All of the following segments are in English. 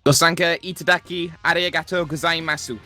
Dosanka itadaki arigatou gozaimasu.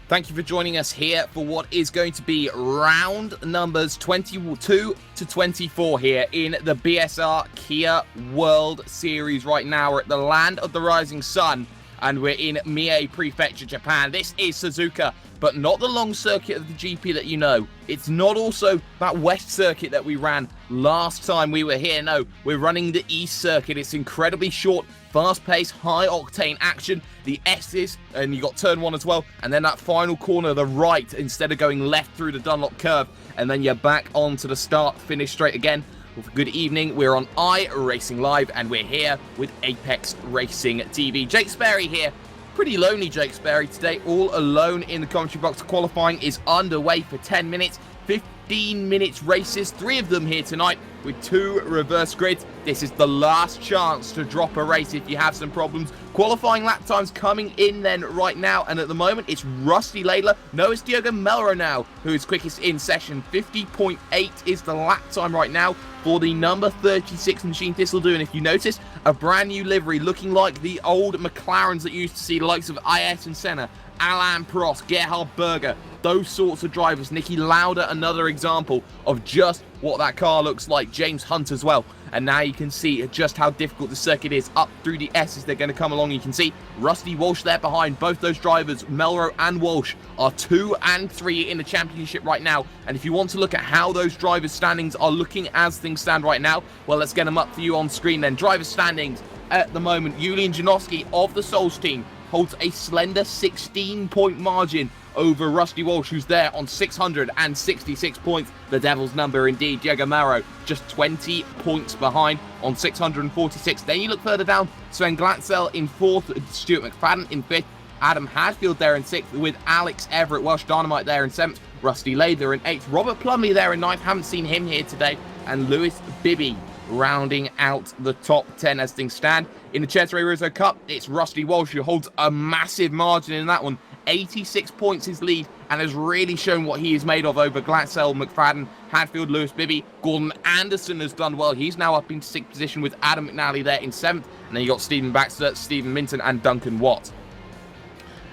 Thank you for joining us here for what is going to be round numbers 22 to 24 here in the BSR Kia World Series. Right now, we're at the Land of the Rising Sun, and we're in Mie Prefecture, Japan. This is Suzuka, but not the long circuit of the GP that you know. It's not also that west circuit that we ran last time we were here. No, we're running the east circuit. It's incredibly short, fast-paced, high-octane action. The S's, and you got turn one as well, and then that final corner, the right, instead of going left through the Dunlop curve, and then you're back onto the start, finish straight again. Well, good evening, we're on iRacing Live, and we're here with Apex Racing TV. Jake Sparey here. Pretty lonely Jake Sparey today, all alone in the commentary box. Qualifying is underway for 10 minutes, 15 minutes races, 3 of them here tonight with 2 reverse grids. This is the last chance to drop a race if you have some problems. Qualifying lap times coming in then right now, and at the moment it's Rusty Laidler. No, it's Diogo Melro now who is quickest in session. 50.8 is the lap time right now for the number 36 machine. This will do, and if you notice, a brand new livery looking like the old McLarens that you used to see, the likes of IS and Senna, Alain Prost, Gerhard Berger, those sorts of drivers. Nicky Lauda, another example of just what that car looks like. James Hunt as well. And now you can see just how difficult the circuit is. Up through the S's, they're going to come along. You can see Rusty Walsh there behind. Both those drivers, Melro and Walsh, are 2 and 3 in the championship right now. And if you want to look at how those drivers' standings are looking as things stand right now, well, let's get them up for you on screen then. Driver standings at the moment. Julian Janowski of the Souls team holds a slender 16-point margin over Rusty Walsh, who's there on 666 points. The Devil's number indeed. Diogo Melro just 20 points behind on 646. Then you look further down, Sven Glatzel in 4th, Stuart McFadden in 5th, Adam Hadfield there in 6th, with Alex Everett, Welsh Dynamite there in 7th, Rusty Laidler in 8th, Robert Plumley there in 9th, haven't seen him here today, and Lewis Bibby rounding out the top 10 as things stand. In the Cesare Rizzo Cup, it's Rusty Walsh who holds a massive margin in that one. 86 points his lead, and has really shown what he is made of over Glatzel, McFadden, Hadfield, Lewis Bibby. Gordon Anderson has done well. He's now up into 6th position with Adam McNally there in 7th. And then you got Stephen Baxter, Stephen Minton, and Duncan Watt.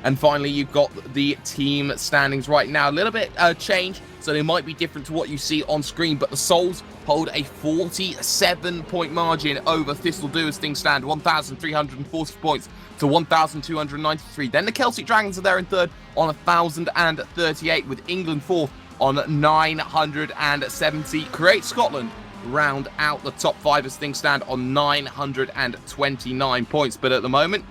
And finally, you've got the team standings right now. A little bit change, so they might be different to what you see on screen, but the Souls hold a 47-point margin over Thistledew as things stand, 1,340 points to 1,293. Then the Celtic Dragons are there in 3rd on 1,038, with England 4th on 970. Create Scotland round out the top 5 as things stand on 929 points. But at the moment,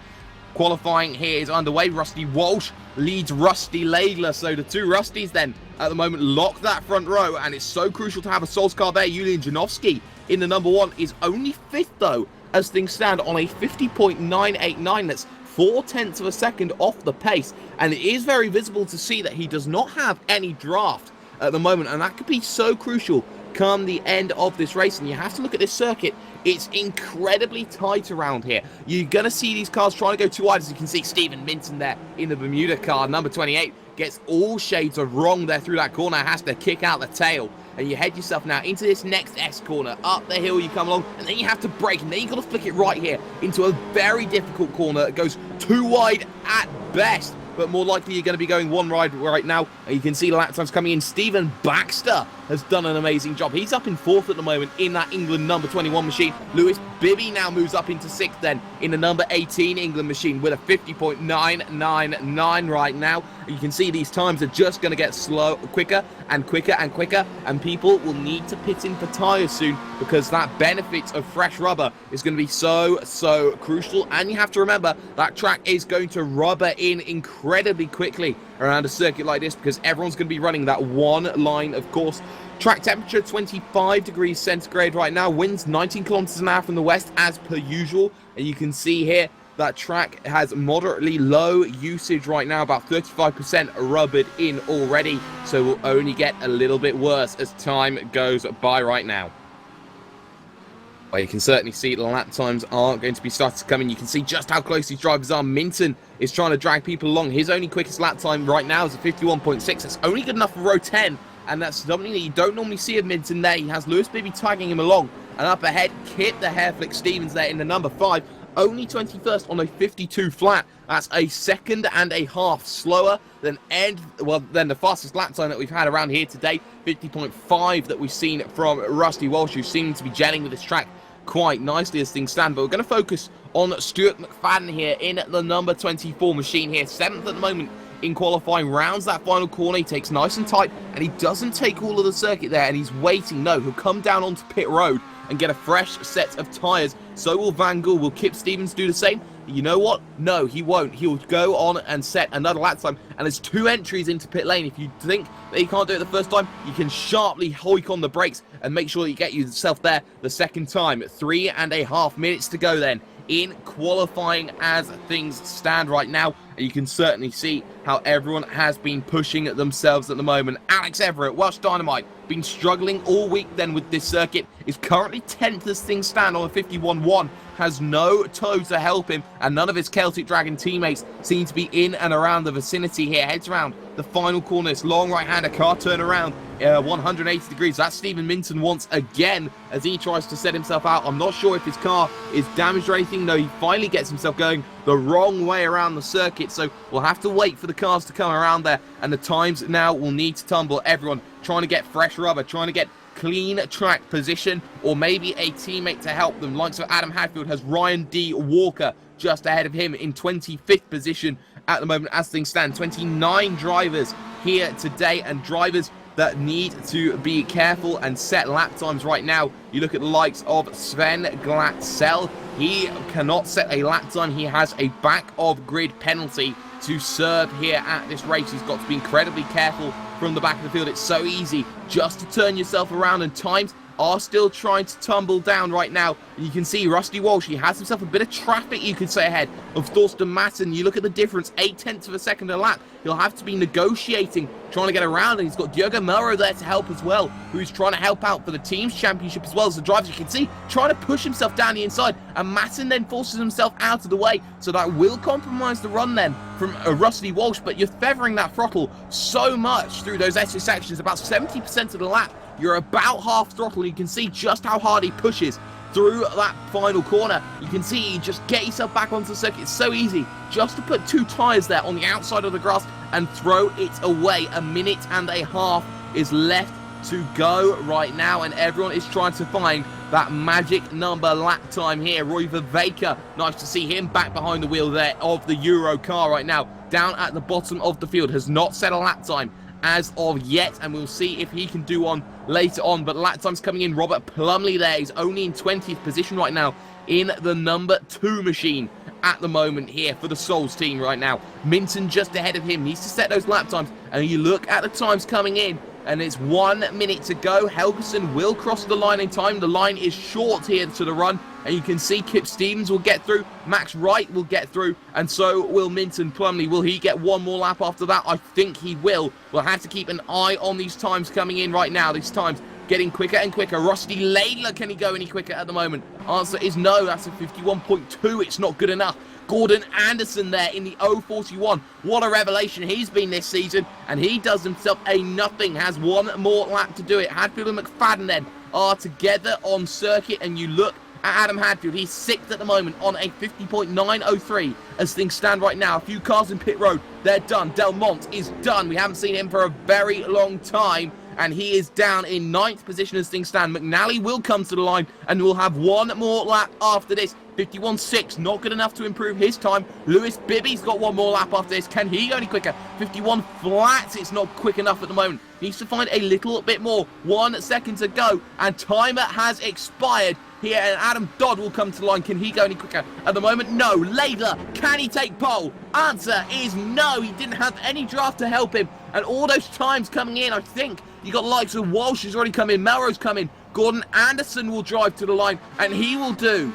qualifying here is underway. Rusty Walsh leads Rusty Laidler. So the 2 Rusties then at the moment lock that front row, and it's so crucial to have a Souls car there. Julian Janowski in the number 1 is only 5th though as things stand on a 50.989. That's 0.4 of a second off the pace, and it is very visible to see that he does not have any draft at the moment, and that could be so crucial come the end of this race. And you have to look at this circuit. It's incredibly tight around here. You're going to see these cars trying to go too wide. As you can see, Stephen Minton there in the Bermuda car, number 28, gets all shades of wrong there through that corner, has to kick out the tail. And you head yourself now into this next S corner. Up the hill you come along, and then you have to brake, and then you've got to flick it right here into a very difficult corner. It goes too wide at best, but more likely you're going to be going one wide right now. And you can see the lap times coming in. Stephen Baxter has done an amazing job. He's up in 4th at the moment in that England number 21 machine. Lewis Bibby now moves up into 6th then in the number 18 England machine with a 50.999 right now. You can see these times are just going to get quicker and quicker and quicker, and people will need to pit in for tyres soon, because that benefit of fresh rubber is going to be so crucial. And you have to remember that track is going to rubber in incredibly quickly around a circuit like this, because everyone's going to be running that one line of course. Track temperature 25 degrees centigrade right now, winds 19 kilometers an hour from the west as per usual, and you can see here that track has moderately low usage right now, about 35% rubbered in already, so will only get a little bit worse as time goes by right now. Well, you can certainly see the lap times are going to be starting to come in. You can see just how close these drivers are. Minton is trying to drag people along. His only quickest lap time right now is a 51.6. That's only good enough for row 10, and that's something that you don't normally see of Minton there. He has Lewis Bibby tagging him along, and up ahead, Kit the Hairflick Stevens there in the number 5. only 21st on a 52 flat. That's a second and a half slower than the fastest lap time that we've had around here today, 50.5 that we've seen from Rusty Walsh, who seems to be gelling with this track quite nicely as things stand. But we're going to focus on Stuart McFadden here in the number 24 machine here, 7th at the moment in qualifying, rounds that final corner. He takes nice and tight, and he doesn't take all of the circuit there, and he's waiting. No, he'll come down onto pit road and get a fresh set of tyres. So will Van Gool. Will Kip Stevens do the same? You know what? No, he won't. He'll go on and set another lap time. And there's 2 entries into pit lane. If you think that you can't do it the first time, you can sharply hoik on the brakes and make sure that you get yourself there the second time. 3.5 minutes to go then in qualifying as things stand right now. And you can certainly see how everyone has been pushing themselves at the moment. Alex Everett, Welsh Dynamite, been struggling all week then with this circuit, is currently 10th as things stand on a 51.1, has no tow to help him, and none of his Celtic Dragon teammates seem to be in and around the vicinity here. Heads around the final corner, this long right-hander car turn around 180 degrees. That's Stephen Minton once again as he tries to set himself out. I'm not sure if his car is damaged or anything. No, he finally gets himself going the wrong way around the circuit, so we'll have to wait for the cars to come around there, and the times now will need to tumble. Everyone trying to get fresh rubber, trying to get clean track position, or maybe a teammate to help them. Likes of Adam Hadfield has Ryan D. Walker just ahead of him in 25th position at the moment as things stand. 29 drivers here today, and drivers that need to be careful and set lap times right now. You look at the likes of Sven Glatzel. He cannot set a lap time. He has a back of grid penalty to serve here at this race. He's got to be incredibly careful from the back of the field. It's so easy just to turn yourself around, and times are still trying to tumble down right now. And you can see Rusty Walsh, he has himself a bit of traffic, you could say, ahead of Thorsten Matten. You look at the difference, 0.8 of a second a lap. He'll have to be negotiating, trying to get around, and he's got Diogo Melro there to help as well, who's trying to help out for the team's championship as well as the drivers. You can see, trying to push himself down the inside, and Matten then forces himself out of the way, so that will compromise the run then from Rusty Walsh. But you're feathering that throttle so much through those extra sections, about 70% of the lap. You're about half throttle, and you can see just how hard he pushes through that final corner. You can see you just get yourself back onto the circuit. It's so easy just to put 2 tyres there on the outside of the grass and throw it away. 1.5 minutes is left to go right now, and everyone is trying to find that magic number lap time here. Roy Vervaker, nice to see him back behind the wheel there of the Euro car right now, down at the bottom of the field, has not set a lap time as of yet, and we'll see if he can do one later on. But lap time's coming in. Robert Plumley there, he's only in 20th position right now in the number 2 machine at the moment here for the Souls team right now. Minton just ahead of him, needs to set those lap times, and you look at the times coming in, and it's 1 minute to go. Helgeson will cross the line in time. The line is short here to the run, and you can see Kip Stevens will get through, Max Wright will get through, and so will Minton Plumley. Will he get one more lap after that? I think he will. We'll have to keep an eye on these times coming in right now. These times getting quicker and quicker. Rusty Laidler, can he go any quicker at the moment? Answer is no. That's a 51.2. It's not good enough. Gordon Anderson there in the 041. What a revelation he's been this season, and he does himself a nothing. Has 1 more lap to do it. Hadfield and McFadden then are together on circuit, and you look at Adam Hadfield. He's 6th at the moment on a 50.903 as things stand right now. A few cars in pit road. They're done. Delmont is done. We haven't seen him for a very long time, and he is down in 9th position as things stand. McNally will come to the line, and we'll have 1 more lap after this. 51.6, not good enough to improve his time. Lewis Bibby's got 1 more lap after this. Can he go any quicker? 51 flat, it's not quick enough at the moment. Needs to find a little bit more. 1 second to go, and timer has expired here, and Adam Dodd will come to the line. Can he go any quicker? At the moment, no. Laidler, can he take pole? Answer is no. He didn't have any draft to help him, and all those times coming in, I think you got the likes of Walsh who's already come in, Melrose come in, Gordon Anderson will drive to the line, and he will do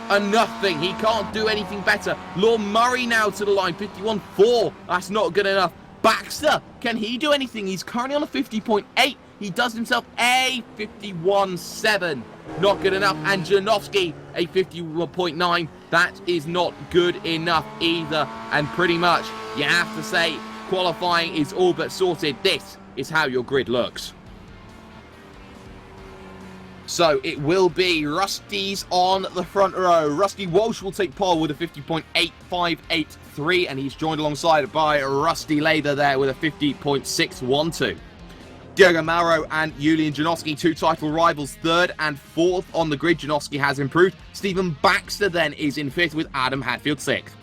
a nothing. He can't do anything better. Lorne Murray now to the line, 51.4. That's not good enough. Baxter, can he do anything? He's currently on a 50.8. He does himself a 51.7. Not good enough. And Janowski, a 51.9. That is not good enough either. And pretty much, you have to say, qualifying is all but sorted. This is how your grid looks. So it will be Rusty's on the front row. Rusty Walsh will take pole with a 50.8583, and he's joined alongside by Rusty Lader there with a 50.612. Diogo Mauro and Julian Janoski, two title rivals, third and fourth on the grid. Janoski has improved. Stephen Baxter then is in fifth with Adam Hadfield sixth.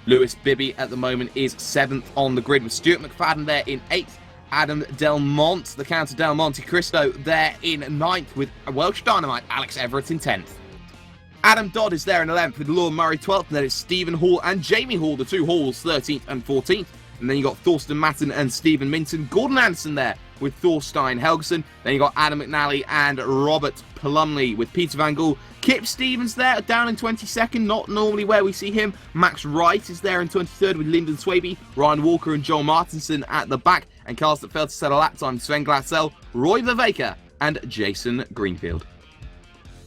Lewis Bibby at the moment is seventh on the grid with Stuart McFadden there in eighth. Adam Delmont, the Count of Del Monte Cristo, there in ninth with Welsh Dynamite Alex Everett in 10th. Adam Dodd is there in 11th with Lord Murray 12th, and then it's Stephen Hall and Jamie Hall, the two Halls, 13th and 14th. And then you got Thorsten Matten and Stephen Minton. Gordon Anderson there with Thorstein Helgeson. Then you got Adam McNally and Robert Plumley with Peter Van Gool. Kip Stevens there down in 22nd, not normally where we see him. Max Wright is there in 23rd with Lyndon Swaby. Ryan Walker and Joel Martinson at the back. And cars that failed to settle lap time, Sven Glassell, Roy Vervaker and Jason Greenfield.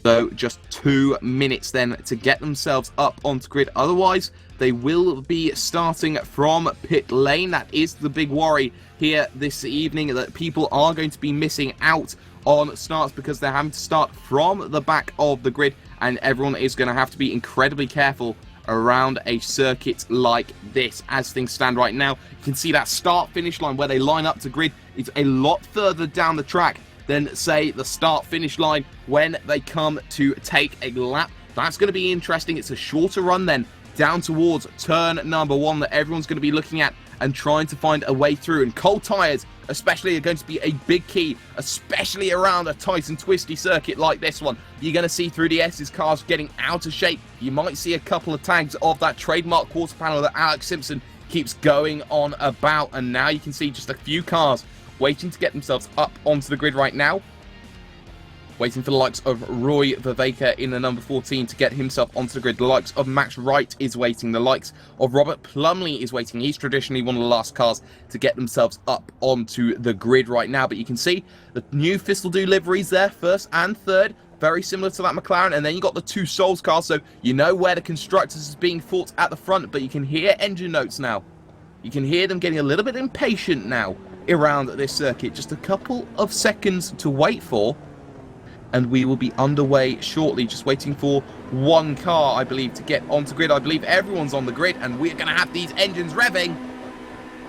So just 2 minutes then to get themselves up onto grid. Otherwise, they will be starting from pit lane. That is the big worry here this evening, that people are going to be missing out on starts because they're having to start from the back of the grid, and everyone is going to have to be incredibly careful around a circuit like this. As things stand right now, you can see that start-finish line where they line up to grid is a lot further down the track than, say, the start-finish line when they come to take a lap. That's going to be interesting. It's a shorter run then down towards turn number 1 that everyone's going to be looking at and trying to find a way through. And cold tyres especially are going to be a big key, especially around a tight and twisty circuit like this one. You're going to see through the S's cars getting out of shape. You might see a couple of tags of that trademark quarter panel that Alex Simpson keeps going on about. And now you can see just a few cars waiting to get themselves up onto the grid right now. Waiting for the likes of Roy Vervaker in the number 14 to get himself onto the grid. The likes of Max Wright is waiting. The likes of Robert Plumley is waiting. He's traditionally one of the last cars to get themselves up onto the grid right now. But you can see the new Thistledew liveries there, first and third. Very similar to that McLaren. And then you got the two Souls cars. So you know where the constructors is being fought at the front. But you can hear engine notes now. You can hear them getting a little bit impatient now around this circuit. Just a couple of seconds to wait for, and we will be underway shortly. Just waiting for one car, I believe, to get onto grid. I believe everyone's on the grid, and we're going to have these engines revving,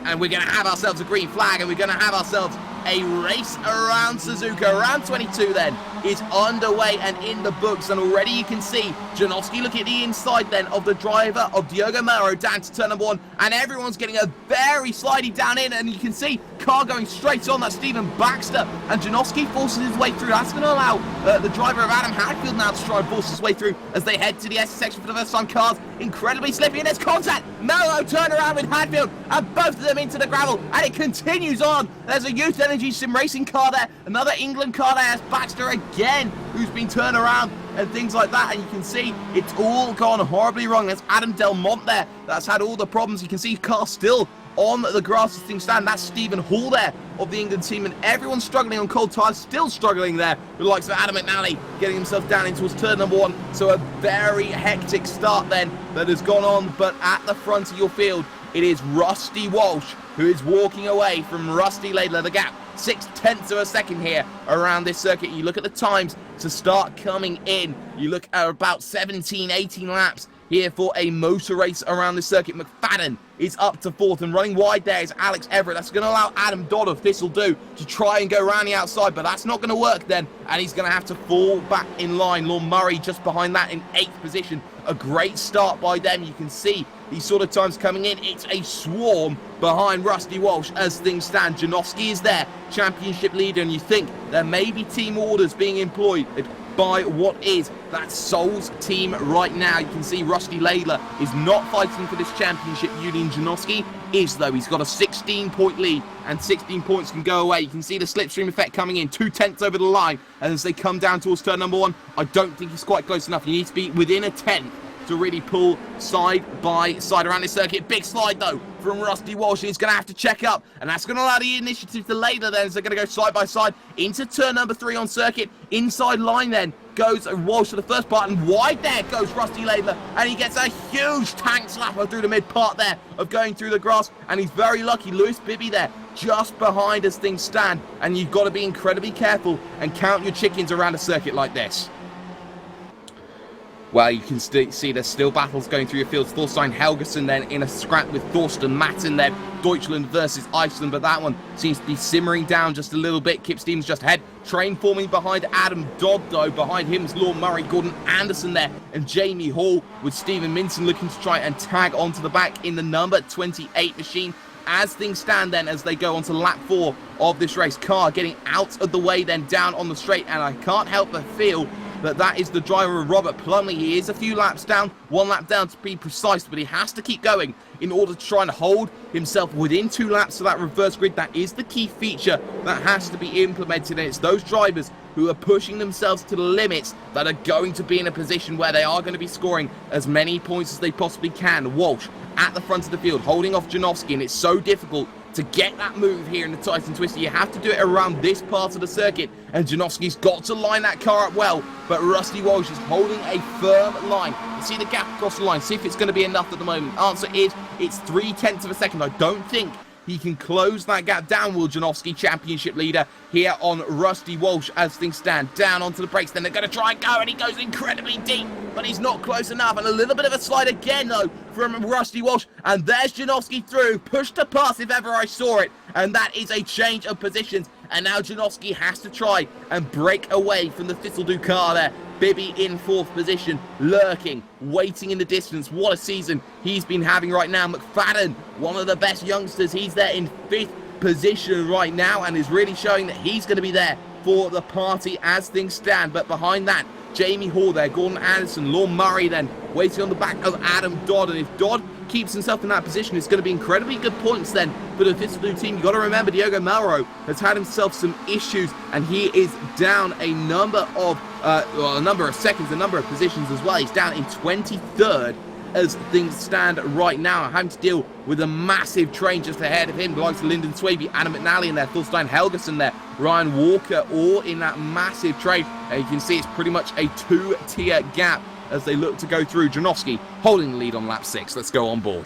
and we're going to have ourselves a green flag, and we're going to have ourselves a race around Suzuka. Round 22 then is underway and in the books, and already you can see Janoski looking at the inside then of the driver of Diogo Mauro down to turn number 1, and everyone's getting a very slidey down in, and you can see car going straight on. That's Stephen Baxter, and Janoski forces his way through. That's going to allow the driver of Adam Hadfield now to try and force his way through as they head to the S section for the first time. Cars incredibly slippy, and there's contact. Mauro turn around with Hadfield, and both of them into the gravel, and it continues on. There's a Youth Energy Sim Racing car there, another England car there. That's Baxter again, who's been turned around and things like that, and you can see it's all gone horribly wrong. There's Adam Delmont there that's had all the problems. You can see car still on the grass as things stand. That's Stephen Hall there of the England team, and everyone's struggling on cold tyres, still struggling there with the likes of Adam McNally getting himself down into his turn number 1. So a very hectic start then that has gone on, but at the front of your field it is Rusty Walsh who is walking away from Rusty Laidler. The gap 0.6 of a second here around this circuit. You look at the times to start coming in, you look at about 17, 18 laps here for a motor race around this circuit. McFadden is up to 4th, and running wide there is Alex Everett. That's going to allow Adam Dodd of Thistledew to try and go around the outside, but that's not going to work then, and he's going to have to fall back in line. Lorne Murray just behind that in 8th position. A great start by them. You can see these sort of times coming in. It's a swarm behind Rusty Walsh as things stand. Janoski is there, championship leader, and you think there may be team orders being employed by what is that Souls team right now. You can see Rusty Laidler is not fighting for this championship. Julian Janoski is, though. He's got a 16-point lead, and 16 points can go away. You can see the slipstream effect coming in, 0.2 over the line, and as they come down towards turn number 1, I don't think he's quite close enough. You need to be within a 10th to really pull side by side around this circuit. Big slide though from Rusty Walsh. He's going to have to check up, and that's going to allow the initiative to Laidler then, as they're going to go side by side into turn number 3 on circuit. Inside line then goes Walsh for the first part, and wide there goes Rusty Laidler, and he gets a huge tank slapper through the mid part there of going through the grass, and he's very lucky. Lewis Bibby there just behind as things stand, and you've got to be incredibly careful and count your chickens around a circuit like this. Well, you can see there's still battles going through your fields. Thorstein Helgason then in a scrap with Thorsten Matten then. Deutschland versus Iceland, but that one seems to be simmering down just a little bit. Kip Stevens just ahead. Train forming behind Adam Dodd, though. Behind him is Lord Murray, Gordon Anderson there, and Jamie Hall, with Stephen Minton looking to try and tag onto the back in the number 28 machine. As things stand then, as they go on to lap 4 of this race. Carr getting out of the way then down on the straight, and I can't help but feel that is the driver of Robert Plumley. He is a few laps down, 1 lap down to be precise, but he has to keep going in order to try and hold himself within 2 laps to that reverse grid. That is the key feature that has to be implemented, and it's those drivers who are pushing themselves to the limits that are going to be in a position where they are going to be scoring as many points as they possibly can. Walsh at the front of the field, holding off Janowski, and it's so difficult to get that move here in the Tyson Twister. You have to do it around this part of the circuit, and Janowski's got to line that car up well, but Rusty Walsh is holding a firm line. You see the gap across the line, see if it's going to be enough at the moment. Answer is, it's 0.3 of a second. I don't think he can close that gap down, will Janowski, championship leader here on Rusty Walsh as things stand. Down onto the brakes, then they're going to try and go, and he goes incredibly deep, but he's not close enough, and a little bit of a slide again, though, from Rusty Walsh, and there's Janowski through, pushed to pass if ever I saw it, and that is a change of positions, and now Janowski has to try and break away from the Thistledew car there. Bibby in 4th position, lurking, waiting in the distance. What a season he's been having right now. McFadden, one of the best youngsters, he's there in 5th position right now and is really showing that he's going to be there for the party as things stand. But behind that, Jamie Hall there, Gordon Anderson, Lorne Murray then waiting on the back of Adam Dodd, and if Dodd keeps himself in that position, it's going to be incredibly good points then for the Thistledew team. You've got to remember Diogo Melro has had himself some issues, and he is down a number of seconds, a number of positions as well. He's down in 23rd as things stand right now, having to deal with a massive train just ahead of him. Belongs to Lyndon Swaby, Adam McNally in there, Thorstein Helgason there, Ryan Walker, all in that massive train. And you can see it's pretty much a 2-tier gap as they look to go through. Janowski holding the lead on lap 6. Let's go on board.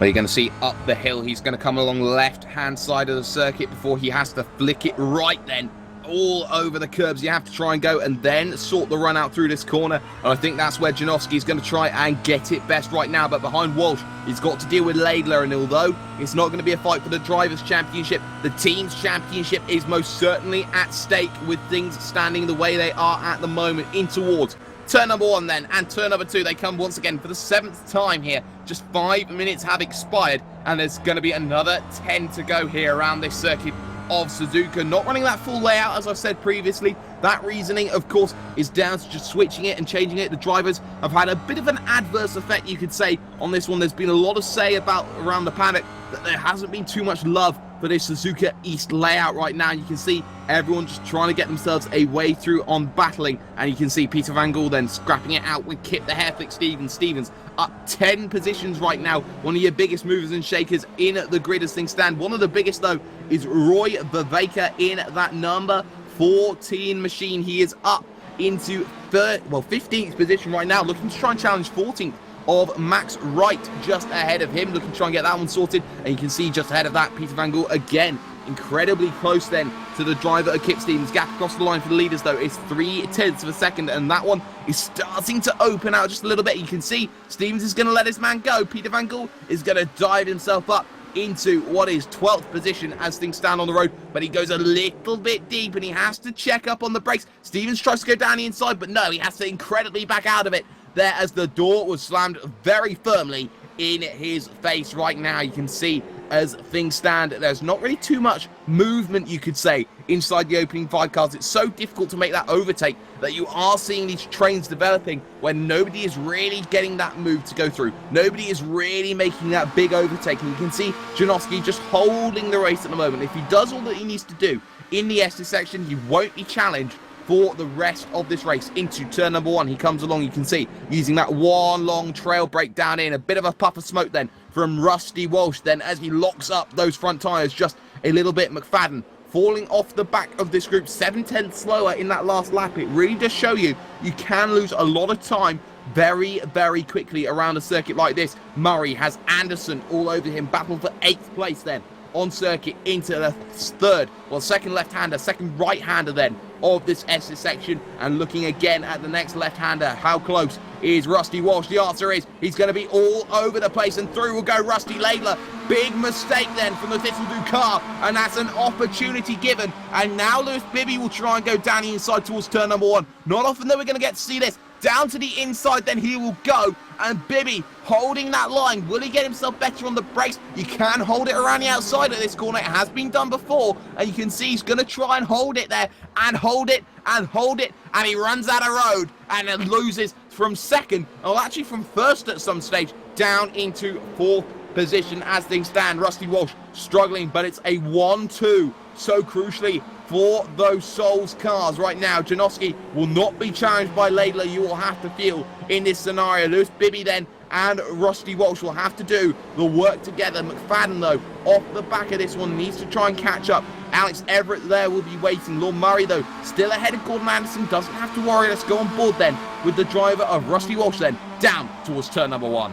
Well, you're going to see up the hill, he's going to come along the left-hand side of the circuit before he has to flick it right then. All over the curbs, you have to try and go and then sort the run out through this corner. And I think that's where Janowski is going to try and get it best right now. But behind Walsh, he's got to deal with Laidler. And although it's not going to be a fight for the Drivers' Championship, the Team's Championship is most certainly at stake with things standing the way they are at the moment in towards turn number 1 then, and turn number 2. They come once again for the 7th time here. Just 5 minutes have expired, and there's going to be another 10 to go here around this circuit of Suzuka. Not running that full layout, as I've said previously. That reasoning, of course, is down to just switching it and changing it. The drivers have had a bit of an adverse effect, you could say, on this one. There's been a lot of say about around the paddock that there hasn't been too much love for this Suzuka East layout right now. You can see everyone just trying to get themselves a way through on battling, and you can see Peter Van Gool then scrapping it out with Kip the Hairflick Stevens up 10 positions right now. One of your biggest movers and shakers in the grid as things stand. One of the biggest, though, is Roy Viveka in that number 14 machine. He is up into 15th position right now, looking to try and challenge 14th of Max Wright just ahead of him, looking to try and get that one sorted. And you can see just ahead of that, Peter Van Gool again, incredibly close then to the driver of Kip Stevens. Gap across the line for the leaders, though, is 0.3 of a second, and that one is starting to open out just a little bit. You can see Stevens is going to let his man go. Peter Van Gool is going to dive himself up into what is 12th position as things stand on the road, but he goes a little bit deep and he has to check up on the brakes. Stevens tries to go down the inside, but no, he has to incredibly back out of it there as the door was slammed very firmly in his face right now. You can see as things stand, there's not really too much movement, you could say, inside the opening 5 cars. It's so difficult to make that overtake that you are seeing these trains developing when nobody is really getting that move to go through. Nobody is really making that big overtake, and you can see Janowski just holding the race at the moment. If he does all that he needs to do in the Estes section, he won't be challenged for the rest of this race. Into turn number 1, he comes along, you can see, using that one long trail brake down in. A bit of a puff of smoke then from Rusty Walsh then as he locks up those front tyres just a little bit. McFadden falling off the back of this group, 7/10 slower in that last lap. It really does show you can lose a lot of time very, very quickly around a circuit like this. Murray has Anderson all over him, battle for 8th place then on circuit into the third, well, second left-hander, second right-hander then of this SS section. And looking again at the next left-hander, how close is Rusty Walsh? The answer is he's going to be all over the place, and through will go Rusty Laidler. Big mistake then from the Thistledown car, and that's an opportunity given. And now Lewis Bibby will try and go down the inside towards turn number 1. Not often that we're going to get to see this. Down to the inside, then he will go. And Bibby holding that line. Will he get himself better on the brakes? You can hold it around the outside of this corner. It has been done before. And you can see he's going to try and hold it there. And hold it. And hold it. And he runs out of road. And then loses from second. Or actually from first at some stage. Down into 4th position as things stand. Rusty Walsh struggling. But it's a 1-2. So crucially for those Souls cars right now. Janowski will not be challenged by Laidler. You will have to feel in this scenario. Lewis Bibby then and Rusty Walsh will have to do the work together. McFadden though, off the back of this one, needs to try and catch up. Alex Everett there will be waiting. Lord Murray though, still ahead of Gordon Anderson. Doesn't have to worry. Let's go on board then with the driver of Rusty Walsh then down towards turn number 1.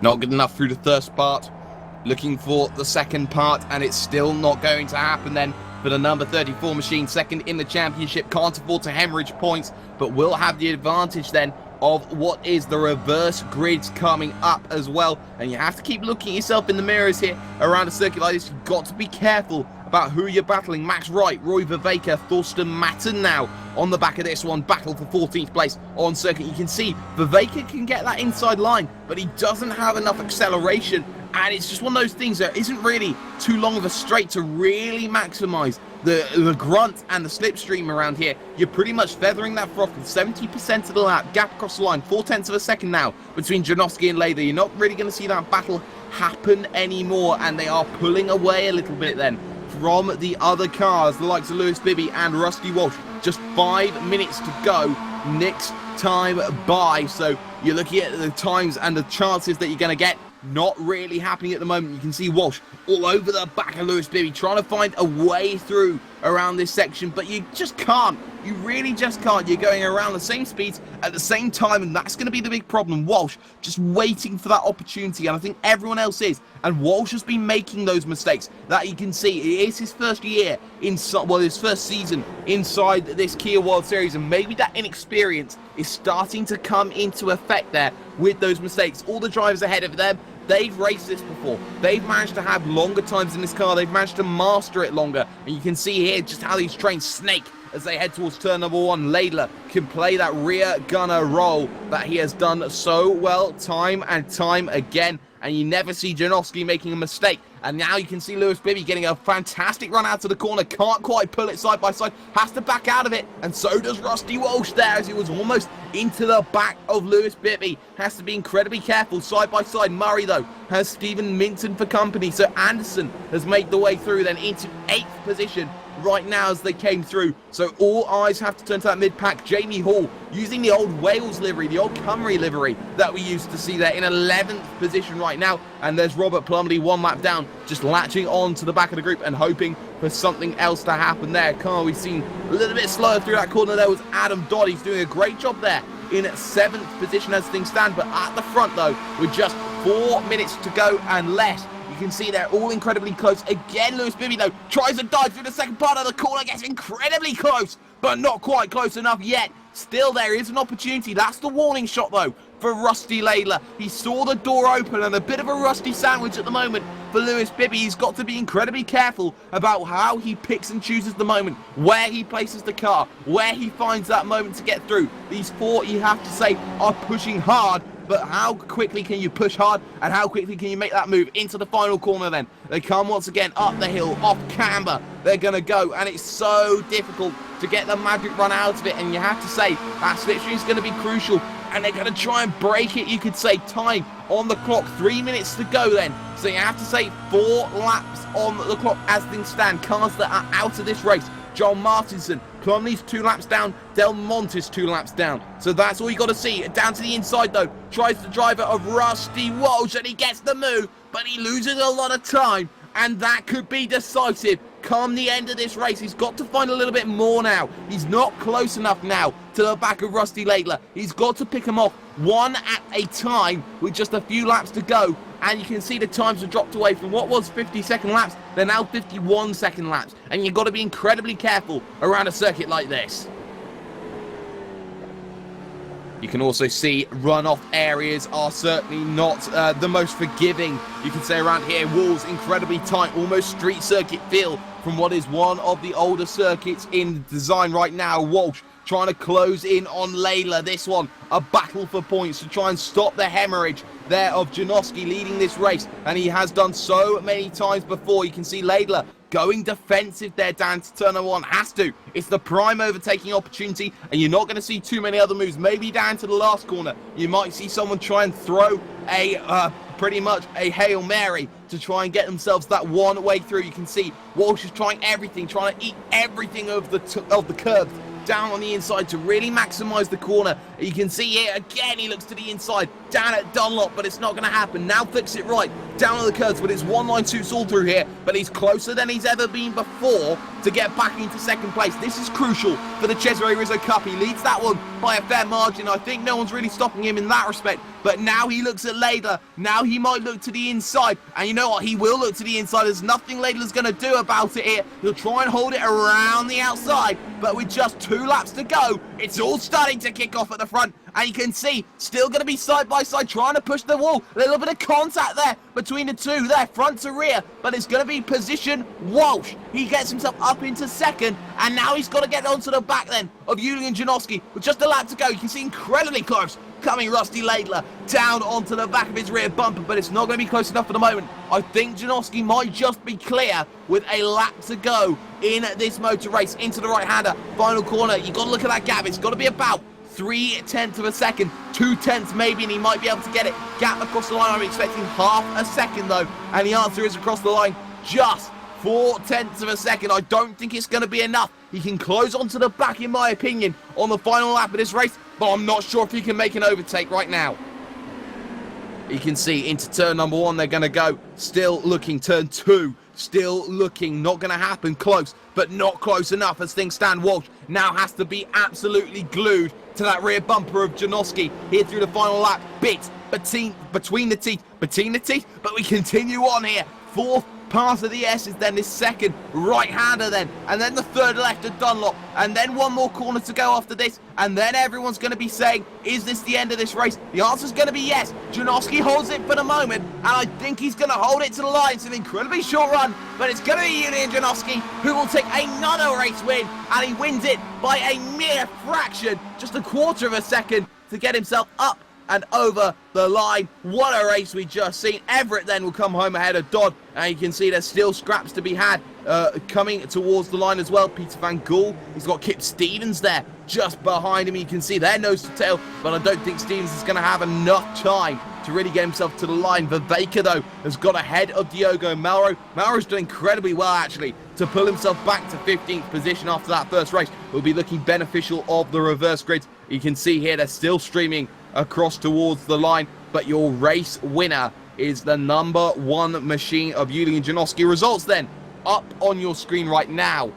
Not good enough through the first part. Looking for the second part, and it's still not going to happen then for the number 34 machine. Second in the championship. Can't afford to hemorrhage points, but will have the advantage then of what is the reverse grids coming up as well. And you have to keep looking at yourself in the mirrors here around a circuit like this. You've got to be careful about who you're battling. Max Wright, Roy Viveka, Thorsten Matten now on the back of this one. Battle for 14th place on circuit. You can see Viveka can get that inside line, but he doesn't have enough acceleration. And it's just one of those things that isn't really too long of a straight to really maximize the grunt and the slipstream around here. You're pretty much feathering that froth with 70% of the lap. Gap across the line, 0.4 of a second now between Janowski and Laidler. You're not really going to see that battle happen anymore, and they are pulling away a little bit then from the other cars, the likes of Lewis Bibby and Rusty Walsh. Just 5 minutes to go next time by. So you're looking at the times and the chances that you're going to get. Not really happening at the moment. You can see Walsh all over the back of Lewis Bibby trying to find a way through around this section, but you just can't. You really just can't. You're going around the same speeds at the same time, and that's going to be the big problem. Walsh just waiting for that opportunity, and I think everyone else is. And Walsh has been making those mistakes that you can see. It is his first year his first season inside this Kia World Series, and maybe that inexperience is starting to come into effect there with those mistakes. All the drivers ahead of them, they've raced this before. They've managed to have longer times in this car. They've managed to master it longer. And you can see here just how these trains snake as they head towards turn number 1. Laidler can play that rear gunner role that he has done so well time and time again. And you never see Janowski making a mistake. And now you can see Lewis Bibby getting a fantastic run out to the corner. Can't quite pull it side by side. Has to back out of it. And so does Rusty Walsh there, as he was almost into the back of Lewis Bibby. Has to be incredibly careful side by side. Murray, though, has Stephen Minton for company. So Anderson has made the way through then into 8th position right now as they came through. So all eyes have to turn to that mid-pack. Jamie Hall using the old Wales livery, the old Cymru livery that we used to see there in 11th position right now. And there's Robert Plumley 1 lap down, just latching on to the back of the group and hoping for something else to happen there. Car we've seen a little bit slower through that corner there was Adam Dodd. He's doing a great job there in 7th position as things stand. But at the front though, with just 4 minutes to go and less, you can see they're all incredibly close. Again, Lewis Bibby, though, tries to dive through the second part of the corner, gets incredibly close, but not quite close enough yet. Still, there is an opportunity. That's the warning shot, though, for Rusty Laidler. He saw the door open, and a bit of a rusty sandwich at the moment for Lewis Bibby. He's got to be incredibly careful about how he picks and chooses the moment, where he places the car, where he finds that moment to get through. These 4, you have to say, are pushing hard. But how quickly can you push hard, and how quickly can you make that move into the final corner then? They come once again up the hill, off camber. They're going to go, and it's so difficult to get the magic run out of it. And you have to say that slipstream is going to be crucial, and they're going to try and break it. You could say time on the clock, 3 minutes to go then. So you have to say 4 laps on the clock as things stand. Cars that are out of this race John Martinson. Plumley's 2 laps down. Del Monte's 2 laps down. So that's all you got to see. Down to the inside, though. Tries the driver of Rusty Walsh, and he gets the move, but he loses a lot of time, and that could be decisive. Come the end of this race, he's got to find a little bit more now. He's not close enough now to the back of Rusty Laidler. He's got to pick him off one at a time with just a few laps to go. And you can see the times have dropped away from what was 50-second laps. They're now 51-second laps. And you've got to be incredibly careful around a circuit like this. You can also see runoff areas are certainly not the most forgiving, you can say, around here. Walls incredibly tight, almost street circuit feel from what is one of the older circuits in design right now. Walsh trying to close in on Laidler. This one, a battle for points to try and stop the hemorrhage there of Janoski leading this race. And he has done so many times before. You can see Laidler going defensive there down to turn number 1. Has to. It's the prime overtaking opportunity, and you're not going to see too many other moves. Maybe down to the last corner, you might see someone try and throw a pretty much a Hail Mary to try and get themselves that one way through. You can see Walsh is trying everything, trying to eat everything of the curves down on the inside to really maximize the corner. You can see here again, he looks to the inside down at Dunlop, but it's not going to happen. Now flicks it right down on the curves, but it's one line suits all through here, but he's closer than he's ever been before to get back into second place. This is crucial for the Cesare Rizzo Cup. He leads that one by a fair margin. I think no one's really stopping him in that respect, but now he looks at Laidler. Now he might look to the inside, and you know what? He will look to the inside. There's nothing Laidler's going to do about it here. He'll try and hold it around the outside, but with just 2 laps to go, it's all starting to kick off at the front, and you can see still going to be side by side trying to push the wall. A little bit of contact there between the two there, front to rear, but it's going to be position Walsh. He gets himself up into second, and now he's got to get onto the back then of Julian Janoski with just a lap to go. You can see incredibly close coming Rusty Laidler down onto the back of his rear bumper, but it's not going to be close enough for the moment. I think Janoski might just be clear with a lap to go in this motor race. Into the right-hander, final corner. You've got to look at that gap. It's got to be about 0.3 of a second, 0.2 maybe, and he might be able to get it. Gap across the line, I'm expecting half a second though, and the answer is across the line, just 0.4 of a second. I don't think it's going to be enough. He can close onto the back, in my opinion, on the final lap of this race, but I'm not sure if he can make an overtake right now. You can see into turn number 1, they're going to go. Still looking. Turn 2, still looking. Not going to happen. Close, but not close enough as things stand. Walsh now has to be absolutely glued to that rear bumper of Janoski here through the final lap. Bit between the teeth, but we continue on here. 4th pass of the S's, then this second right-hander then, and then the third left of Dunlop, and then one more corner to go after this, and then everyone's going to be saying, is this the end of this race? The answer's going to be yes. Janoski holds it for the moment, and I think he's going to hold it to the line. It's an incredibly short run, but it's going to be Julian Janoski who will take another race win, and he wins it by a mere fraction, just 1/4 of a second to get himself up and over the line. What a race we just seen. Everett then will come home ahead of Dodd, and you can see there's still scraps to be had coming towards the line as well. Peter Van Gool, he's got Kip Stevens there just behind him. You can see their nose to tail, but I don't think Stevens is going to have enough time to really get himself to the line. Viveka, though, has got ahead of Diogo Melro. Melro's done incredibly well, actually, to pull himself back to 15th position after that first race. Will be looking beneficial of the reverse grids. You can see here they're still streaming across towards the line, but your race winner is the number 1 machine of Julian Janoski. Results then up on your screen right now.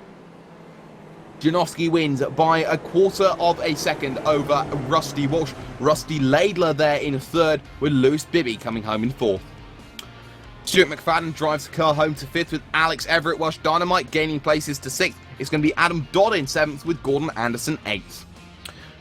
Janoski wins by 1/4 of a second over Rusty Walsh. Rusty Laidler there in 3rd, with Lewis Bibby coming home in 4th. Stuart McFadden drives the car home to 5th, with Alex Everett Welsh Dynamite gaining places to 6th. It's going to be Adam Dodd in 7th, with Gordon Anderson 8th.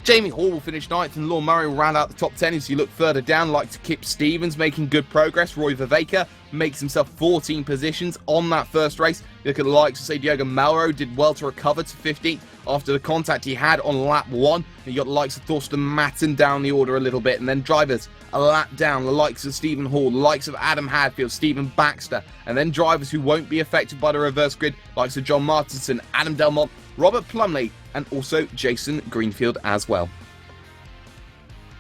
Jamie Hall will finish 9th, and Lorne Murray will round out the top 10. As you look further down, like to Kip Stevens making good progress. Roy Viveka makes himself 14 positions on that first race. You look at the likes of, say, Diogo Melro did well to recover to 15th after the contact he had on lap 1. And you got the likes of Thorsten Matten down the order a little bit, and then drivers a lap down, the likes of Stephen Hall, the likes of Adam Hadfield, Stephen Baxter, and then drivers who won't be affected by the reverse grid, likes of John Martinson, Adam Delmont, Robert Plumley, and also Jason Greenfield as well.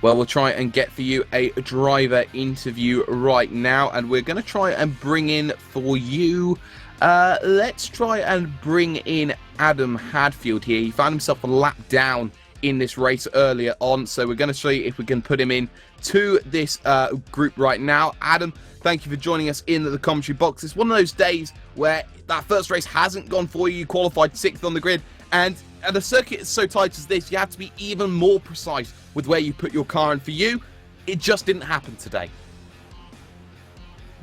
Well, we'll try and get for you a driver interview right now, and we're going to try and bring in for you. Let's try and bring in Adam Hadfield here. He found himself a lap down in this race earlier on, so we're going to see if we can put him in to this group right now. Adam, thank you for joining us in the commentary box. It's one of those days where that first race hasn't gone for you. You qualified 6th on the grid, and at a circuit so tight as this, you have to be even more precise with where you put your car, and for you, it just didn't happen today.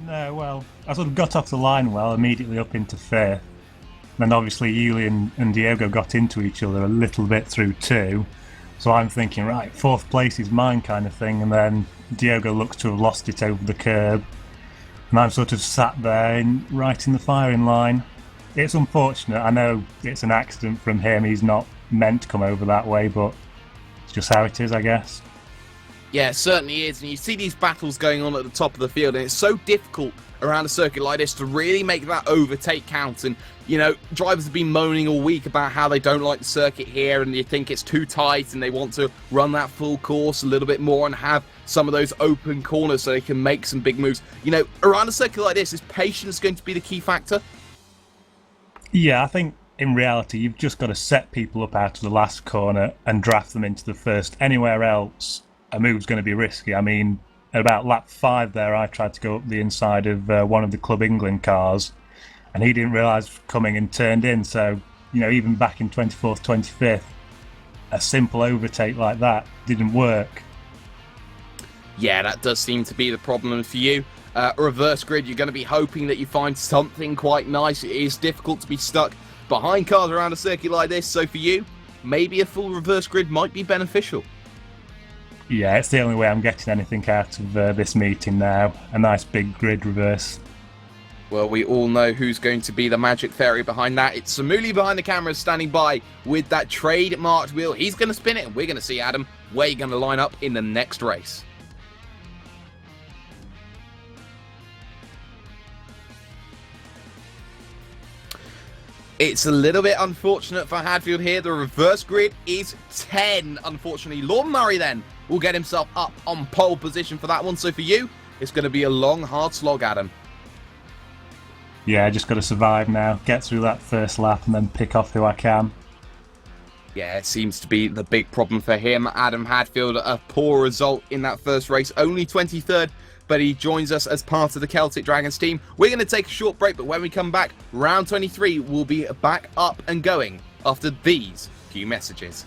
No, well, I sort of got off the line well, immediately up into 5th. Then obviously Yuli and Diogo got into each other a little bit through 2. So I'm thinking, right, 4th place is mine kind of thing, and then Diogo looks to have lost it over the curb. And I'm sort of sat there right in the firing line. It's unfortunate. I know it's an accident from him. He's not meant to come over that way, but it's just how it is, I guess. Yeah, it certainly is. And you see these battles going on at the top of the field, and it's so difficult around a circuit like this to really make that overtake count. And, you know, drivers have been moaning all week about how they don't like the circuit here, and they think it's too tight, and they want to run that full course a little bit more and have some of those open corners so they can make some big moves. You know, around a circuit like this, is patience going to be the key factor? Yeah, I think in reality, you've just got to set people up out of the last corner and draft them into the first. Anywhere else, a move's going to be risky. I mean, at about lap 5 there, I tried to go up the inside of one of the Club England cars, and he didn't realise coming and turned in. So, you know, even back in 24th, 25th, a simple overtake like that didn't work. Yeah, that does seem to be the problem for you. Reverse grid, you're going to be hoping that you find something quite nice. It is difficult to be stuck behind cars around a circuit like this, so for you, maybe a full reverse grid might be beneficial. Yeah, it's the only way I'm getting anything out of this meeting now. A nice big grid reverse. Well, we all know who's going to be the magic fairy behind that. It's Samuli behind the camera standing by with that trademarked wheel. He's going to spin it, and we're going to see, Adam, where you're going to line up in the next race. It's a little bit unfortunate for Hadfield here. The reverse grid is 10, unfortunately. Lord Murray then will get himself up on pole position for that one. So for you, it's going to be a long, hard slog, Adam. Yeah, I just got to survive now, get through that first lap and then pick off who I can. Yeah, it seems to be the big problem for him. Adam Hadfield, a poor result in that first race, only 23rd. But he joins us as part of the Celtic Dragons team. We're going to take a short break, but when we come back, round 23 will be back up and going after these few messages.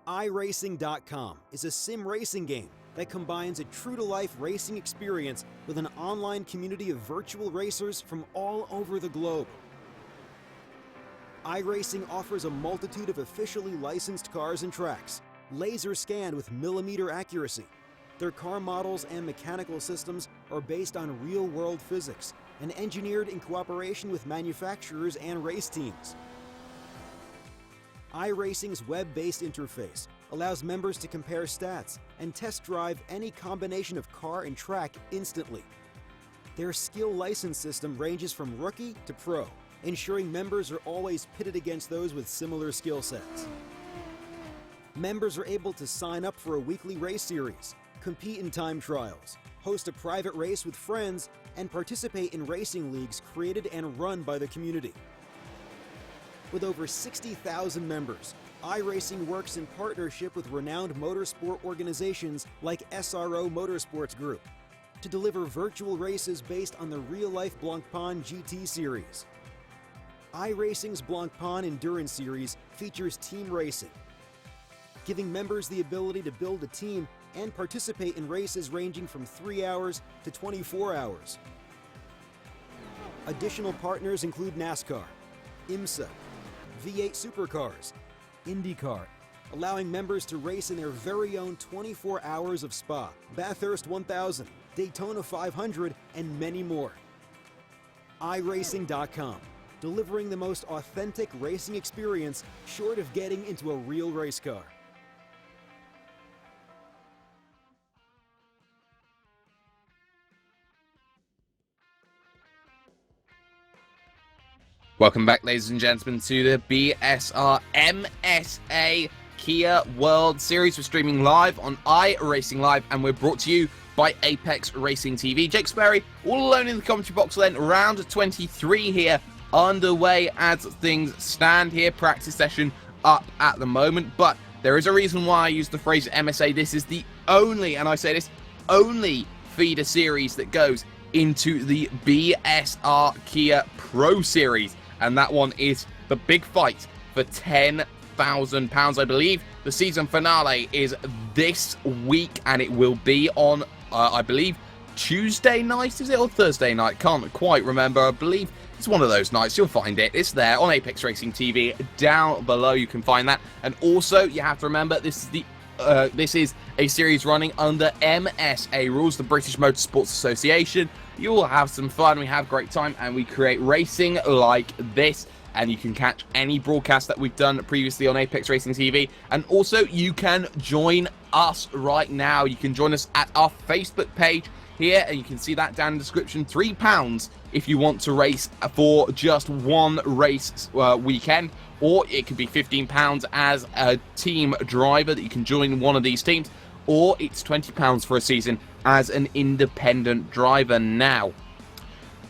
iRacing.com is a sim racing game that combines a true-to-life racing experience with an online community of virtual racers from all over the globe. iRacing offers a multitude of officially licensed cars and tracks, laser scanned with millimeter accuracy. Their car models and mechanical systems are based on real-world physics and engineered in cooperation with manufacturers and race teams. iRacing's web-based interface allows members to compare stats and test drive any combination of car and track instantly. Their skill license system ranges from rookie to pro, ensuring members are always pitted against those with similar skill sets. Members are able to sign up for a weekly race series, compete in time trials, host a private race with friends, and participate in racing leagues created and run by the community. With over 60,000 members, iRacing works in partnership with renowned motorsport organizations like SRO Motorsports Group to deliver virtual races based on the real-life Blancpain GT series. iRacing's Blancpain Endurance Series features team racing, giving members the ability to build a team and participate in races ranging from 3 hours to 24 hours. Additional partners include NASCAR, IMSA, V8 Supercars, IndyCar, allowing members to race in their very own 24 hours of Spa, Bathurst 1000, Daytona 500, and many more. iRacing.com, delivering the most authentic racing experience short of getting into a real race car. Welcome back, ladies and gentlemen, to the BSR MSA Kia World Series. We're streaming live on iRacing Live, and we're brought to you by Apex Racing TV. Jake Sparey, all alone in the commentary box then. Round 23 here, underway as things stand here. Practice session up at the moment, but there is a reason why I use the phrase MSA. This is the only, and I say this, only feeder series that goes into the BSR Kia Pro Series. And that one is the big fight for £10,000. I believe the season finale is this week, and it will be on, I believe, Tuesday night, is it, or Thursday night? Can't quite remember. I believe it's one of those nights. You'll find it. It's there on Apex Racing TV. Down below, you can find that. And also, you have to remember, this is a series running under MSA rules, the British Motorsports Association. You will have some fun, we have a great time, and we create racing like this. And you can catch any broadcast that we've done previously on Apex Racing TV. And also, you can join us right now. You can join us at our Facebook page here, and you can see that down in the description. £3 if you want to race for just one race weekend, or it could be £15 as a team driver that you can join one of these teams, or it's £20 for a season as an independent driver now.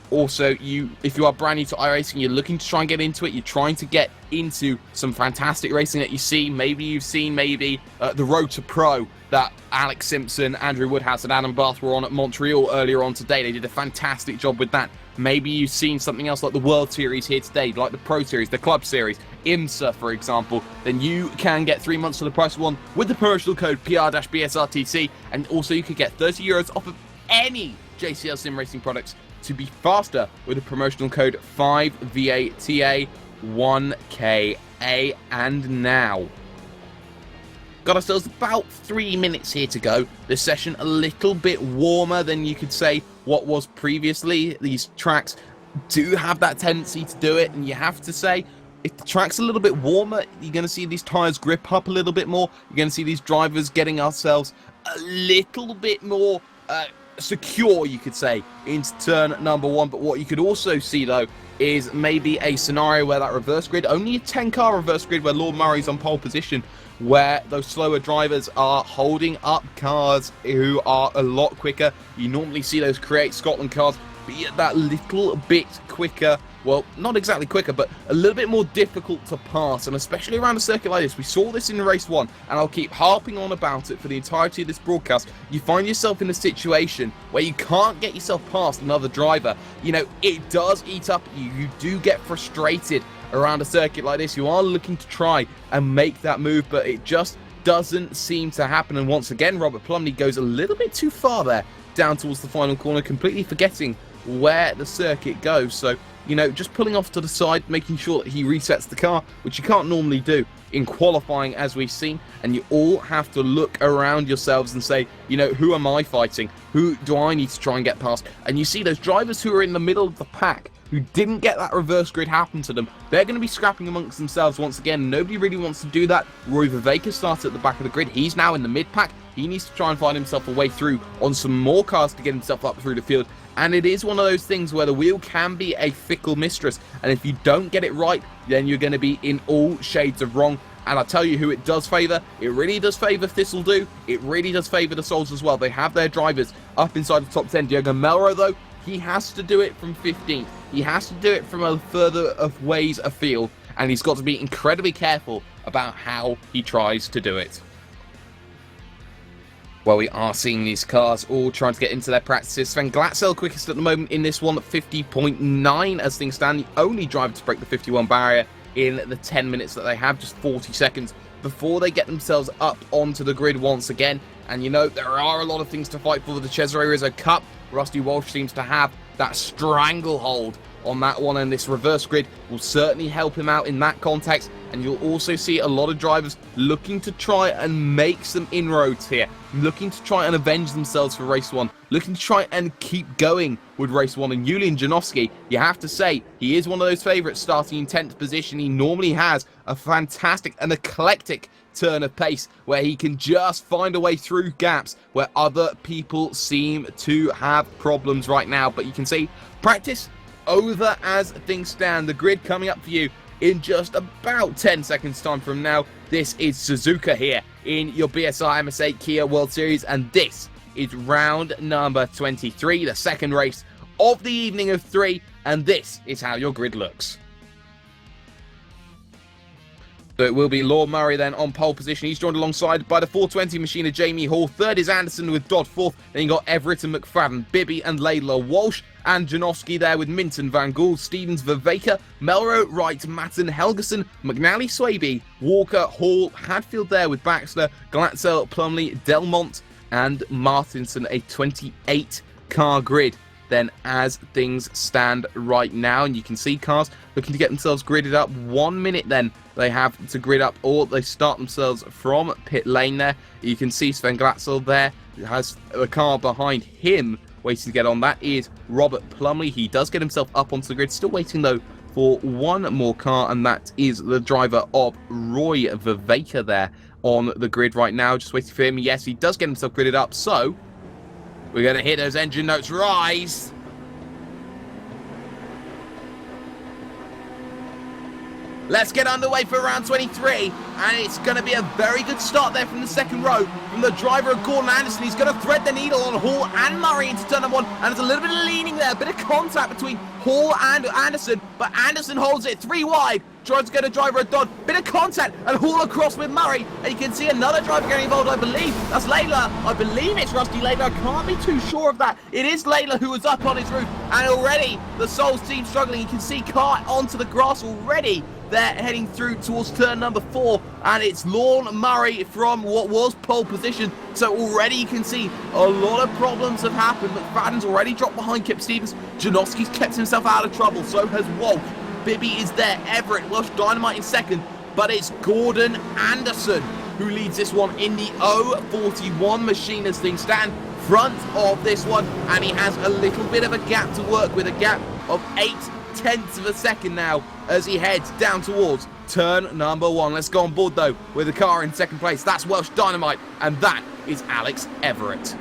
Also, if you are brand new to iRacing, you're looking to try and get into it, you're trying to get into some fantastic racing that you see. Maybe you've seen the Road to Pro that Alex Simpson, Andrew Woodhouse, and Adam Bath were on at Montreal earlier on today. They did a fantastic job with that. Maybe you've seen something else like the World Series here today, like the Pro Series, the Club Series, IMSA, for example. Then you can get 3 months for the price of one with the promotional code PR-BSRTC, and also you could get €30 off of any JCL Sim Racing products to be faster with a promotional code 5VATA1KA. And now, got ourselves about 3 minutes here to go. This session a little bit warmer than you could say what was previously. These tracks do have that tendency to do it, and you have to say, if the track's a little bit warmer, you're going to see these tyres grip up a little bit more. You're going to see these drivers getting ourselves a little bit more secure, you could say, into turn number one. But what you could also see, though, is maybe a scenario where that reverse grid, only a 10-car reverse grid where Lord Murray's on pole position, where those slower drivers are holding up cars who are a lot quicker. You normally see those Create Scotland cars be that little bit quicker. Well, not exactly quicker, but a little bit more difficult to pass, and especially around a circuit like this. We saw this in race one, and I'll keep harping on about it for the entirety of this broadcast. You find yourself in a situation where you can't get yourself past another driver. You know, it does eat up you. You do get frustrated around a circuit like this. You are looking to try and make that move, but it just doesn't seem to happen. And once again, Robert Plumley goes a little bit too far there down towards the final corner, completely forgetting where the circuit goes. So, you know, just pulling off to the side, making sure that he resets the car, which you can't normally do in qualifying, as we've seen. And you all have to look around yourselves and say, you know, who am I fighting? Who do I need to try and get past? And you see those drivers who are in the middle of the pack, who didn't get that reverse grid happen to them, they're going to be scrapping amongst themselves once again. Nobody really wants to do that. Roy Viveka started at the back of the grid. He's now in the mid-pack. He needs to try and find himself a way through on some more cars to get himself up through the field. And it is one of those things where the wheel can be a fickle mistress. And if you don't get it right, then you're going to be in all shades of wrong. And I'll tell you who it does favour. It really does favour Thistledew. It really does favour the Souls as well. They have their drivers up inside the top 10. Diogo Melro, though, he has to do it from 15th. He has to do it from a further of ways afield. And he's got to be incredibly careful about how he tries to do it. Well, we are seeing these cars all trying to get into their practices. Sven Glatzel quickest at the moment in this one at 50.9 as things stand. The only driver to break the 51 barrier in the 10 minutes that they have, just 40 seconds before they get themselves up onto the grid once again. And you know, there are a lot of things to fight for. The Cesare Rizzo Cup, Rusty Walsh seems to have that stranglehold on that one, and this reverse grid will certainly help him out in that context. And you'll also see a lot of drivers looking to try and make some inroads here, looking to try and avenge themselves for race 1, looking to try and keep going with race 1. And Julian Janowski, you have to say, he is one of those favourites starting in 10th position. He normally has a fantastic and eclectic turn of pace where he can just find a way through gaps where other people seem to have problems right now. But you can see practice over as things stand. The grid coming up for you in just about 10 seconds time from now. This is Suzuka here in your BSR MS8 Kia World Series, and this is round number 23, the second race of the evening of 3, and this is how your grid looks. So it will be Lord Murray then on pole position. He's joined alongside by the 420 machine of Jamie Hall. Third is Anderson with Dodd fourth. Then you got Everett and McFadden, Bibby and Laidlaw, Walsh and Janowski there with Minton, Van Gool, Stevens, Viveka, Melro, Wright, Matton, Helgeson, McNally, Swaby, Walker, Hall, Hadfield there with Baxter, Glatzel, Plumley, Delmont and Martinson. A 28 car grid then as things stand right now, and you can see cars looking to get themselves gridded up. 1 minute then they have to grid up, or they start themselves from pit lane there. You can see Sven Glatzel there has a car behind him waiting to get on. That is Robert Plumley. He does get himself up onto the grid, still waiting though for one more car, and that is the driver of Roy Viveka there on the grid right now, just waiting for him. Yes, he does get himself gridded up, so we're going to hear those engine notes rise. Let's get underway for round 23, and it's going to be a very good start there from the second row, from the driver of Gordon Anderson. He's going to thread the needle on Hall and Murray into turn number 1, and there's a little bit of leaning there, a bit of contact between Hall and Anderson, but Anderson holds it 3 wide, tries to get a driver of Dodd, bit of contact, and Hall across with Murray, and you can see another driver getting involved, I believe. That's Layla. I believe it's Rusty Layla. I can't be too sure of that. It is Layla who was up on his roof, and already the Souls team struggling. You can see car onto the grass already. They're heading through towards turn number 4, and it's Lorne Murray from what was pole position. So already you can see a lot of problems have happened. McFadden's already dropped behind Kip Stevens. Janowski's kept himself out of trouble, so has Walsh. Bibby is there, Everett, Welsh Dynamite in second, but it's Gordon Anderson who leads this one in the 041 machine as things stand front of this one, and he has a little bit of a gap to work with, a gap of 0.8 of a second now as he heads down towards turn number 1. Let's go on board though with the car in second place. That's Welsh Dynamite, and that is Alex Everett.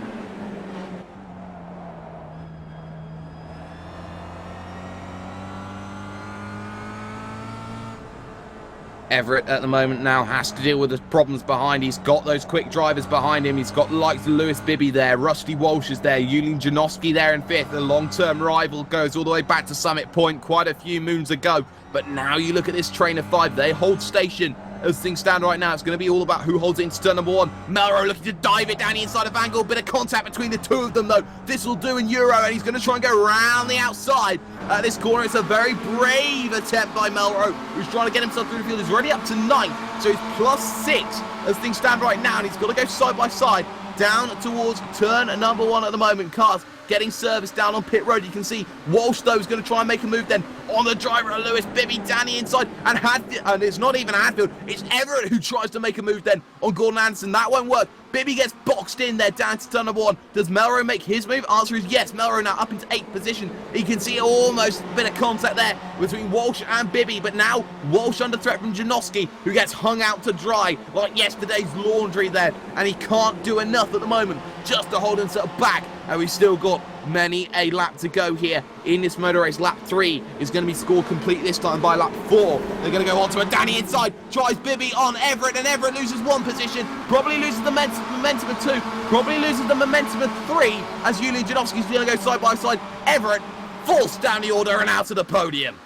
Everett at the moment now has to deal with the problems behind. He's got those quick drivers behind him. He's got likes of Lewis Bibby there. Rusty Walsh is there. Julian Janowski there in 5th. The long-term rival goes all the way back to Summit Point quite a few moons ago. But now you look at this train of 5. They hold station as things stand right now. It's going to be all about who holds it into turn number 1. Melrose looking to dive it down the inside of Angle. Bit of contact between the two of them, though. This will do in Euro, and he's going to try and go around the outside at this corner. It's a very brave attempt by Melrose, who's trying to get himself through the field. He's already up to 9th, so he's +6 as things stand right now, and he's got to go side by side down towards turn number 1 at the moment. Cars getting service down on pit road. You can see Walsh, though, is going to try and make a move then on the driver of Lewis. Bibby down the inside, and Hadfield, and it's not even Hadfield, it's Everett who tries to make a move then on Gordon Anderson. That won't work. Bibby gets boxed in there down to turn number 1. Does Melrose make his move? Answer is yes. Melrose now up into 8th position. You can see almost a bit of contact there between Walsh and Bibby, but now Walsh under threat from Janoski, who gets hung out to dry like yesterday's laundry there, and he can't do enough at the moment just to hold himself back, and we've still got many a lap to go here in this motor race. Lap 3 is going to be scored complete this time by lap 4. They're going to go on to a Danny inside, tries Bibby on Everett, and Everett loses 1 position, probably loses the momentum of 2, probably loses the momentum of 3, as Julian Janowski's going to go side by side. Everett falls down the order and out of the podium.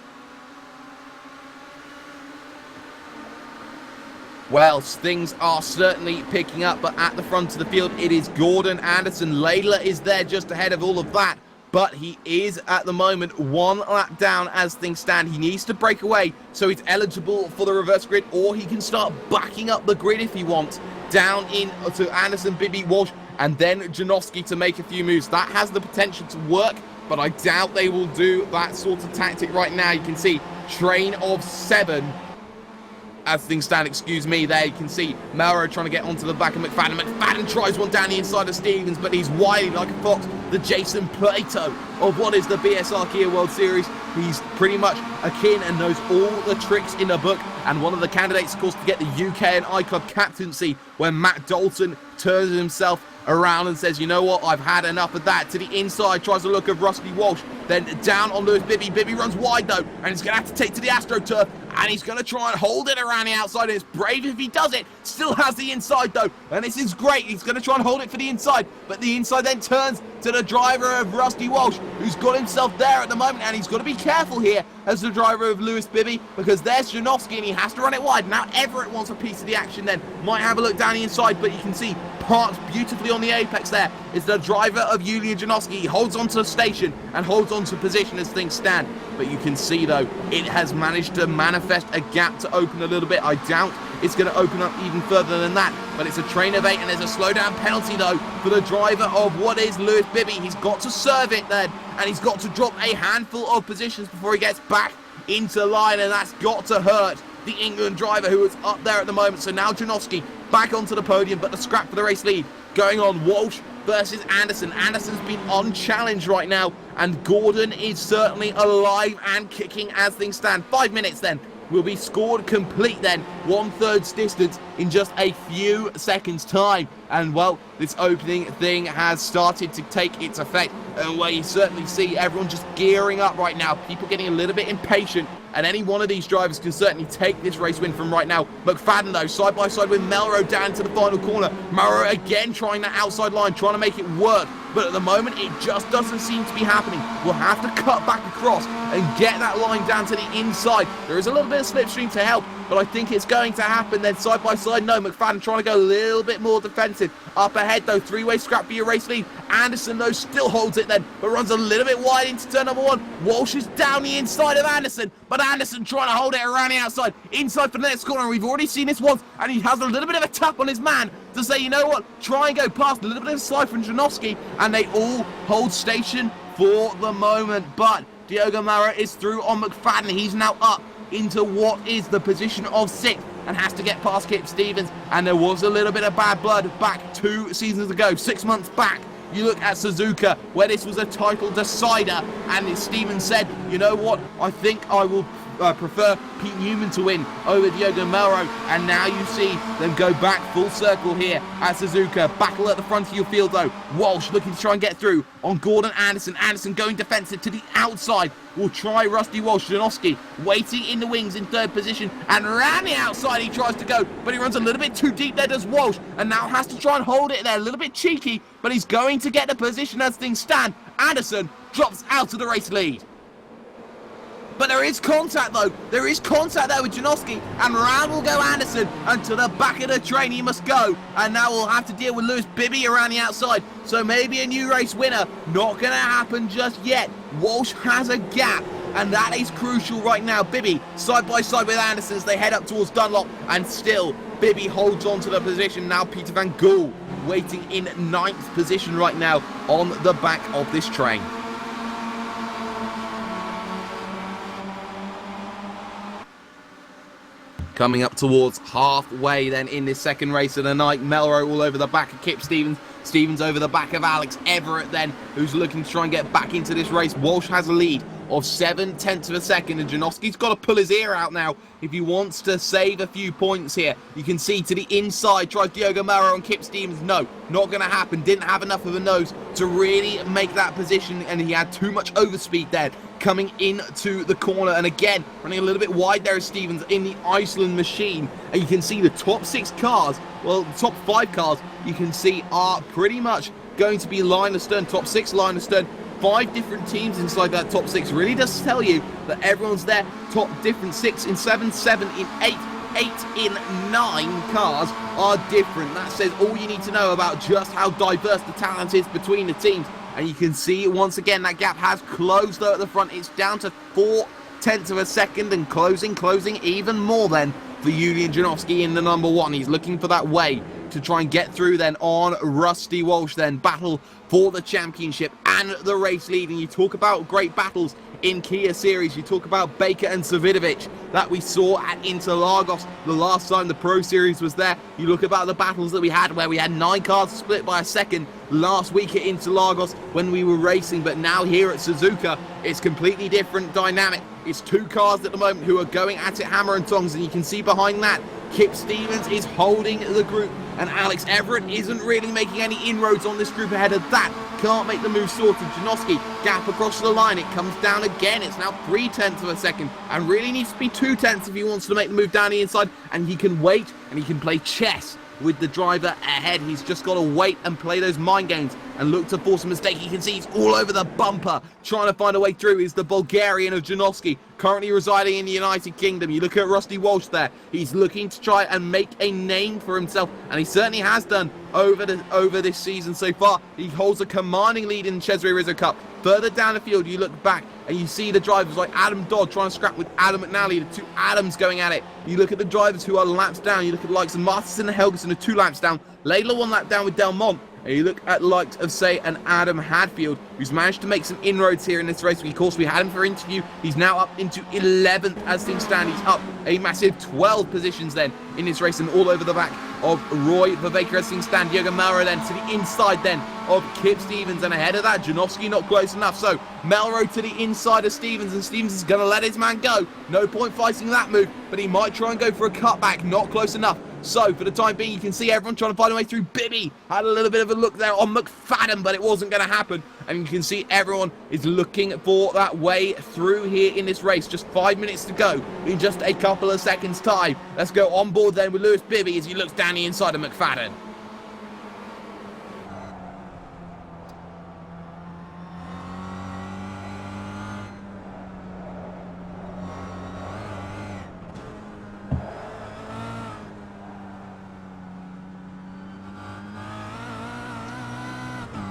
Well, things are certainly picking up, but at the front of the field, it is Gordon Anderson. Layla is there just ahead of all of that, but he is at the moment 1 lap down as things stand. He needs to break away so he's eligible for the reverse grid, or he can start backing up the grid if he wants, down in to Anderson, Bibby, Walsh, and then Janoski to make a few moves. That has the potential to work, but I doubt they will do that sort of tactic right now. You can see train of 7 as things stand, excuse me. There you can see Melrose trying to get onto the back of McFadden. McFadden tries one down the inside of Stevens, but he's wily like a fox. The Jason Plato of what is the BSR Kia World Series. He's pretty much akin and knows all the tricks in the book, and one of the candidates, of course, to get the UK and iClub captaincy, when Matt Dalton turns himself around and says, you know what, I've had enough of that. To the inside, tries to look of Rusty Walsh, then down on Lewis Bibby. Bibby runs wide though, and he's going to have to take to the AstroTurf, and he's going to try and hold it around the outside, and it's brave if he does it. Still has the inside though, and this is great. He's going to try and hold it for the inside, but the inside then turns to the driver of Rusty Walsh, who's got himself there at the moment, and he's got to be careful here as the driver of Lewis Bibby, because there's Janowski and he has to run it wide. Now Everett wants a piece of the action then, might have a look down the inside, but you can see parked beautifully on the apex there is the driver of Julian Janoski. He holds onto the station and holds onto position as things stand, but you can see though it has managed to manifest a gap to open a little bit. I doubt it's going to open up even further than that, but it's a train of 8, and there's a slowdown penalty though for the driver of what is Lewis Bibby. He's got to serve it then, and he's got to drop a handful of positions before he gets back into line, and that's got to hurt the England driver who is up there at the moment. So now Janoski back onto the podium, but the scrap for the race lead going on. Walsh versus Anderson. Anderson's been unchallenged right now, and Gordon is certainly alive and kicking as things stand. 5 minutes then will be scored complete then, 1/3 distance in just a few seconds time, and well, this opening thing has started to take its effect, and where you certainly see everyone just gearing up right now, people getting a little bit impatient, and any one of these drivers can certainly take this race win from right now. McFadden though, side by side with Melrose down to the final corner. Melrose again trying that outside line, trying to make it work, but at the moment it just doesn't seem to be happening. We'll have to cut back across and get that line down to the inside. There is a little bit of slipstream to help, but I think it's going to happen then. Side by side, no, McFadden trying to go a little bit more defensive. Up ahead though, 3-way scrap for your race lead. Anderson though still holds it then, but runs a little bit wide into turn number 1. Walsh is down the inside of Anderson, but Anderson trying to hold it around the outside, inside for the next corner. We've already seen this once, and he has a little bit of a tap on his man to say, you know what, try and go past. A little bit of slide from Janoski, and they all hold station for the moment. But Diogo Mara is through on McFadden. He's now up into what is the position of 6th and has to get past Kip Stevens, and there was a little bit of bad blood back 2 seasons ago, 6 months back. You look at Suzuka, where this was a title decider, and Stevens said, you know what, I think I will prefer Pete Newman to win over Diogo Melrose, and now you see them go back full circle here at Suzuka. Battle at the front of your field though. Walsh looking to try and get through on Gordon Anderson. Anderson going defensive to the outside. Will try Rusty Walsh. Janoski waiting in the wings in 3rd position, and around the outside he tries to go, but he runs a little bit too deep there, does Walsh, and now has to try and hold it there. A little bit cheeky, but he's going to get the position as things stand. Anderson drops out of the race lead. But there is contact, though. There is contact there with Janowski, and round will go Anderson, and to the back of the train he must go. And now we'll have to deal with Lewis Bibby around the outside. So maybe a new race winner. Not going to happen just yet. Walsh has a gap, and that is crucial right now. Bibby side by side with Anderson as they head up towards Dunlop, and still Bibby holds on to the position. Now Peter Van Gool waiting in 9th position right now on the back of this train. Coming up towards halfway then in this second race of the night, Melrose all over the back of Kip Stevens. Stevens over the back of Alex Everett then, who's looking to try and get back into this race. Walsh has a lead of 7/10 of a second, and Janowski's got to pull his ear out now if he wants to save a few points here. You can see to the inside, tries Diogo Melrose and Kip Stevens. No, not going to happen. Didn't have enough of a nose to really make that position, and he had too much overspeed there coming into the corner. And again, running a little bit wide there is Stevens in the Iceland machine. And you can see the top 6 cars, well, the top 5 cars, you can see are pretty much going to be line astern. Top 6 line astern. 5 different teams inside that top 6 really does tell you that everyone's there. Top different 6 in 7, 7 in 8, 8 in 9 cars are different. That says all you need to know about just how diverse the talent is between the teams. And you can see once again that gap has closed though at the front. It's down to 4/10 of a second, and closing even more then for Julian Janowski in the number 1. He's looking for that way to try and get through then on Rusty Walsh then. Battle for the championship and the race lead. And you talk about great battles in Kia Series. You talk about Baker and Savidovic that we saw at Interlagos the last time the Pro Series was there. You look about the battles that we had where we had 9 cars split by a second last week at Interlagos when we were racing. But now here at Suzuka, it's completely different dynamic. It's 2 cars at the moment who are going at it hammer and tongs. And you can see behind that, Kip Stevens is holding the group, and Alex Everett isn't really making any inroads on this group ahead of that. Can't make the move sorted. Janowski, gap across the line. It comes down again. It's now 3/10 of a second, and really needs to be 2/10 if he wants to make the move down the inside. And he can wait, and he can play chess with the driver ahead. He's just got to wait and play those mind games and look to force a mistake. You can see he's all over the bumper trying to find a way through. Is the Bulgarian of Janowski, currently residing in the United Kingdom. You look at Rusty Walsh there. He's looking to try and make a name for himself, and he certainly has done over this season so far. He holds a commanding lead in the Cesare Rizzo Cup. Further down the field, you look back and you see the drivers like Adam Dodd trying to scrap with Adam McNally, the 2 Adams going at it. You look at the drivers who are laps down. You look at the likes of Masterson and Helgeson, are 2 laps down. Layla 1 lap down with Del Mont. And you look at the likes of, say, an Adam Hadfield, who's managed to make some inroads here in this race. Of course, we had him for interview. He's now up into 11th as things stand. He's up a massive 12 positions then in this race, and all over the back of Roy Vervaker as things stand. Diogo Melrose then to the inside then of Kip Stevens, and ahead of that, Janowski not close enough. So Melrose to the inside of Stevens, and Stevens is going to let his man go. No point fighting that move, but he might try and go for a cutback. Not close enough. So, for the time being, you can see everyone trying to find a way through. Bibby had a little bit of a look there on McFadden, but it wasn't going to happen. And you can see everyone is looking for that way through here in this race. Just 5 minutes to go in just a couple of seconds' time. Let's go on board then with Lewis Bibby as he looks down the inside of McFadden.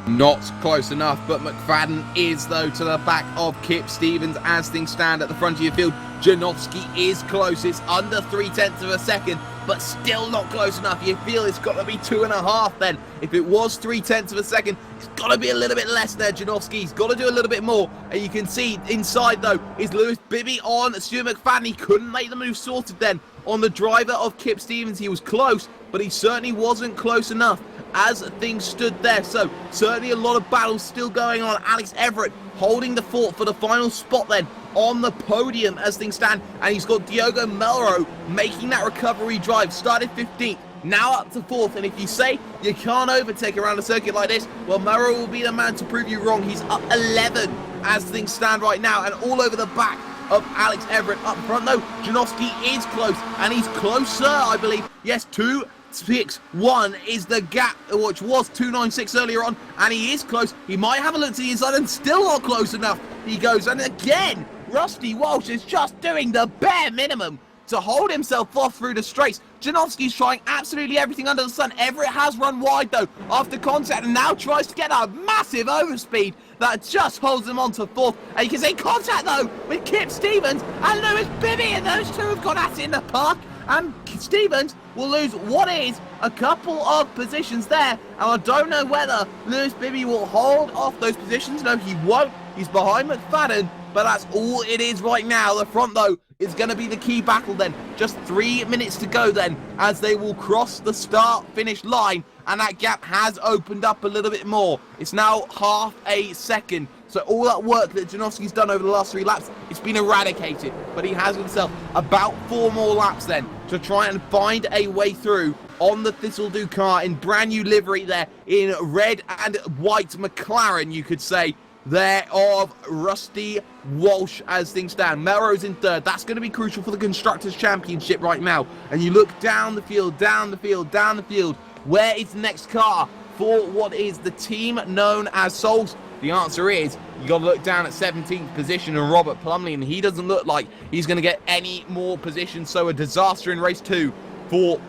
Not close enough, but McFadden is, though, to the back of Kip Stevens as things stand at the front of your field. Janowski is close. It's under 3/10 of a second, but still not close enough. You feel it's got to be 2.5 then. If it was 3/10 of a second, it's got to be a little bit less there. Janowski's got to do a little bit more. And you can see inside, though, is Lewis Bibby on Stuart McFadden. He couldn't make the move sorted then on the driver of Kip Stevens. He was close, but he certainly wasn't close enough as things stood there. So certainly a lot of battles still going on. Alex Everett holding the fort for the final spot then on the podium as things stand, and he's got Diogo Melrose making that recovery drive. Started 15th, now up to 4th, and if you say you can't overtake around a circuit like this, well, Melrose will be the man to prove you wrong. He's up 11 as things stand right now, and all over the back of Alex Everett. Up front though, Janowski is close, and he's closer, I believe. Yes, 2.61 is the gap, which was 2.96 earlier on, and he is close. He might have a look to the inside and still not close enough. He goes, and again, Rusty Walsh is just doing the bare minimum to hold himself off through the straights. Janowski's trying absolutely everything under the sun. Everett has run wide though after contact and now tries to get a massive overspeed that just holds him on to fourth. And you can see contact though with Kip Stevens and Lewis Bibby, and those two have got at it in the park. And Stevens will lose what is a couple of positions there. And I don't know whether Lewis Bibby will hold off those positions. No, he won't. He's behind McFadden, but that's all it is right now. The front, though, is going to be the key battle then. Just 3 minutes to go then as they will cross the start-finish line. And that gap has opened up a little bit more. It's now half a second. So all that work that Janowski's done over the last 3 laps, it's been eradicated. But he has himself about 4 more laps then to try and find a way through on the Thistledew car in brand new livery there in red and white McLaren, you could say, there of Rusty Walsh as things stand. Melrose in third. That's going to be crucial for the Constructors' Championship right now. And you look down the field, down the field, down the field. Where is the next car for what is the team known as Souls? The answer is, you got to look down at 17th position and Robert Plumley, and he doesn't look like he's going to get any more positions. So a disaster in race 2 for,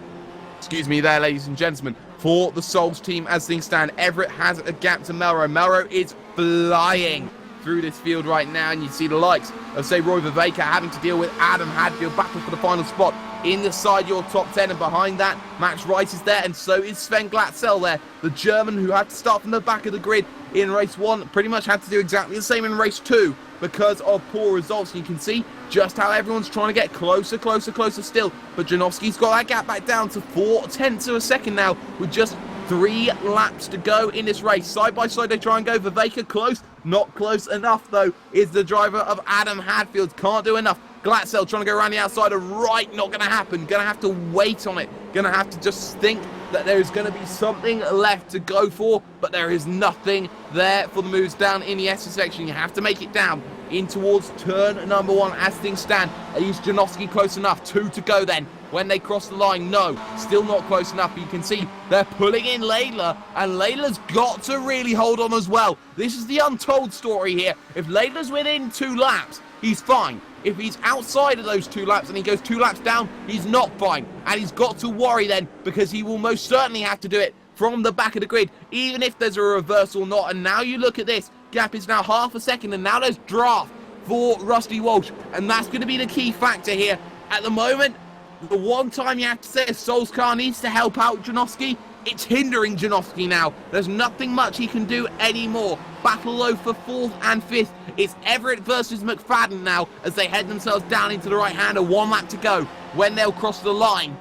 excuse me there, ladies and gentlemen, for the Souls team as things stand. Everett has a gap to Melrose. Melrose is flying through this field right now, and you see the likes of, say, Roy Viveka having to deal with Adam Hadfield, battle for the final spot inside your top 10, and behind that, Max Wright is there, and so is Sven Glatzel there, the German who had to start from the back of the grid in race 1, pretty much had to do exactly the same in race 2 because of poor results. And you can see just how everyone's trying to get closer still, but Janowski's got that gap back down to 0.4 of a second now with just 3 laps to go in this race. Side by side they try and go. Viveka close, not close enough though is the driver of Adam Hadfield, can't do enough. Glatzel trying to go around the outside of right, not going to happen. Going to have to wait on it. Going to have to just think that there is going to be something left to go for, but there is nothing there for the moves down in the S section. You have to make it down in towards turn number 1 as things stand. Is Janowski close enough? 2 to go then. When they cross the line, no, still not close enough. You can see they're pulling in Layla, and Layla's got to really hold on as well. This is the untold story here. If Layla's within 2 laps, he's fine. If he's outside of those 2 laps and he goes 2 laps down, he's not fine. And he's got to worry then, because he will most certainly have to do it from the back of the grid, even if there's a reverse or not. And now you look at this, gap is now half a second, and now there's draft for Rusty Walsh. And that's going to be the key factor here. At the moment, the one time you have to say if Sol's car needs to help out Janowski, it's hindering Janowski now. There's nothing much he can do anymore. Battle low for 4th and 5th. It's Everett versus McFadden now as they head themselves down into the right-hander. 1 lap to go when they'll cross the line.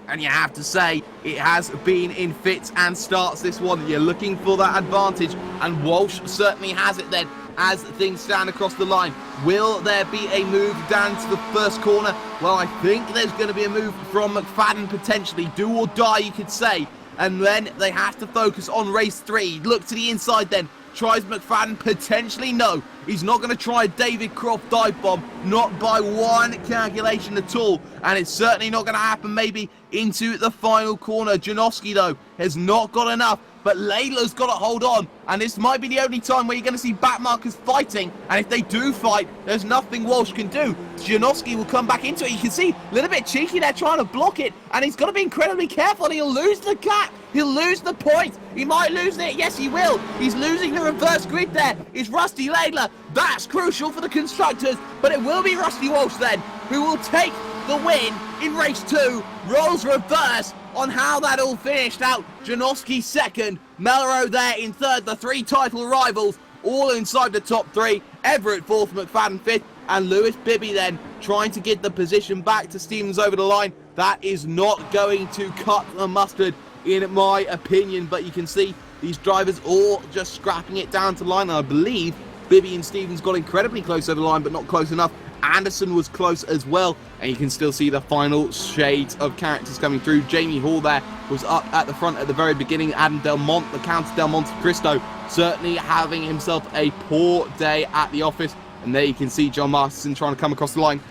And you have to say, it has been in fits and starts this one. You're looking for that advantage, and Walsh certainly has it then as things stand across the line. Will there be a move down to the first corner? Well, I think there's going to be a move from McFadden potentially. Do or die, you could say. And then they have to focus on race 3. Look to the inside then. Tries McFadden? Potentially no. He's not going to try a David Croft dive bomb. Not by one calculation at all. And it's certainly not going to happen maybe into the final corner. Janowski, though, has not got enough. But Layla's got to hold on. And this might be the only time where you're going to see backmarkers fighting. And if they do fight, there's nothing Walsh can do. Janowski will come back into it. You can see a little bit cheeky there trying to block it. And he's got to be incredibly careful. And he'll lose the gap. He'll lose the point. He might lose it. Yes, he will. He's losing the reverse grid there. It's Rusty Layla. That's crucial for the constructors. But it will be Rusty Walsh then who will take the win in race 2. Rolls reverse on how that all finished out. Janowski second, Melrose there in third. The 3 title rivals all inside the top 3. Everett 4th, McFadden 5th, and Lewis Bibby then trying to get the position back to Stevens over the line. That is not going to cut the mustard in my opinion, but you can see these drivers all just scrapping it down to the line. And I believe Bibby and Stevens got incredibly close over the line, but not close enough. Anderson was close as well, and you can still see the final shades of characters coming through. Jamie Hall there was up at the front at the very beginning. Adam Delmont, the Count Del Monte Cristo, certainly having himself a poor day at the office. And there you can see John Masterson trying to come across the line.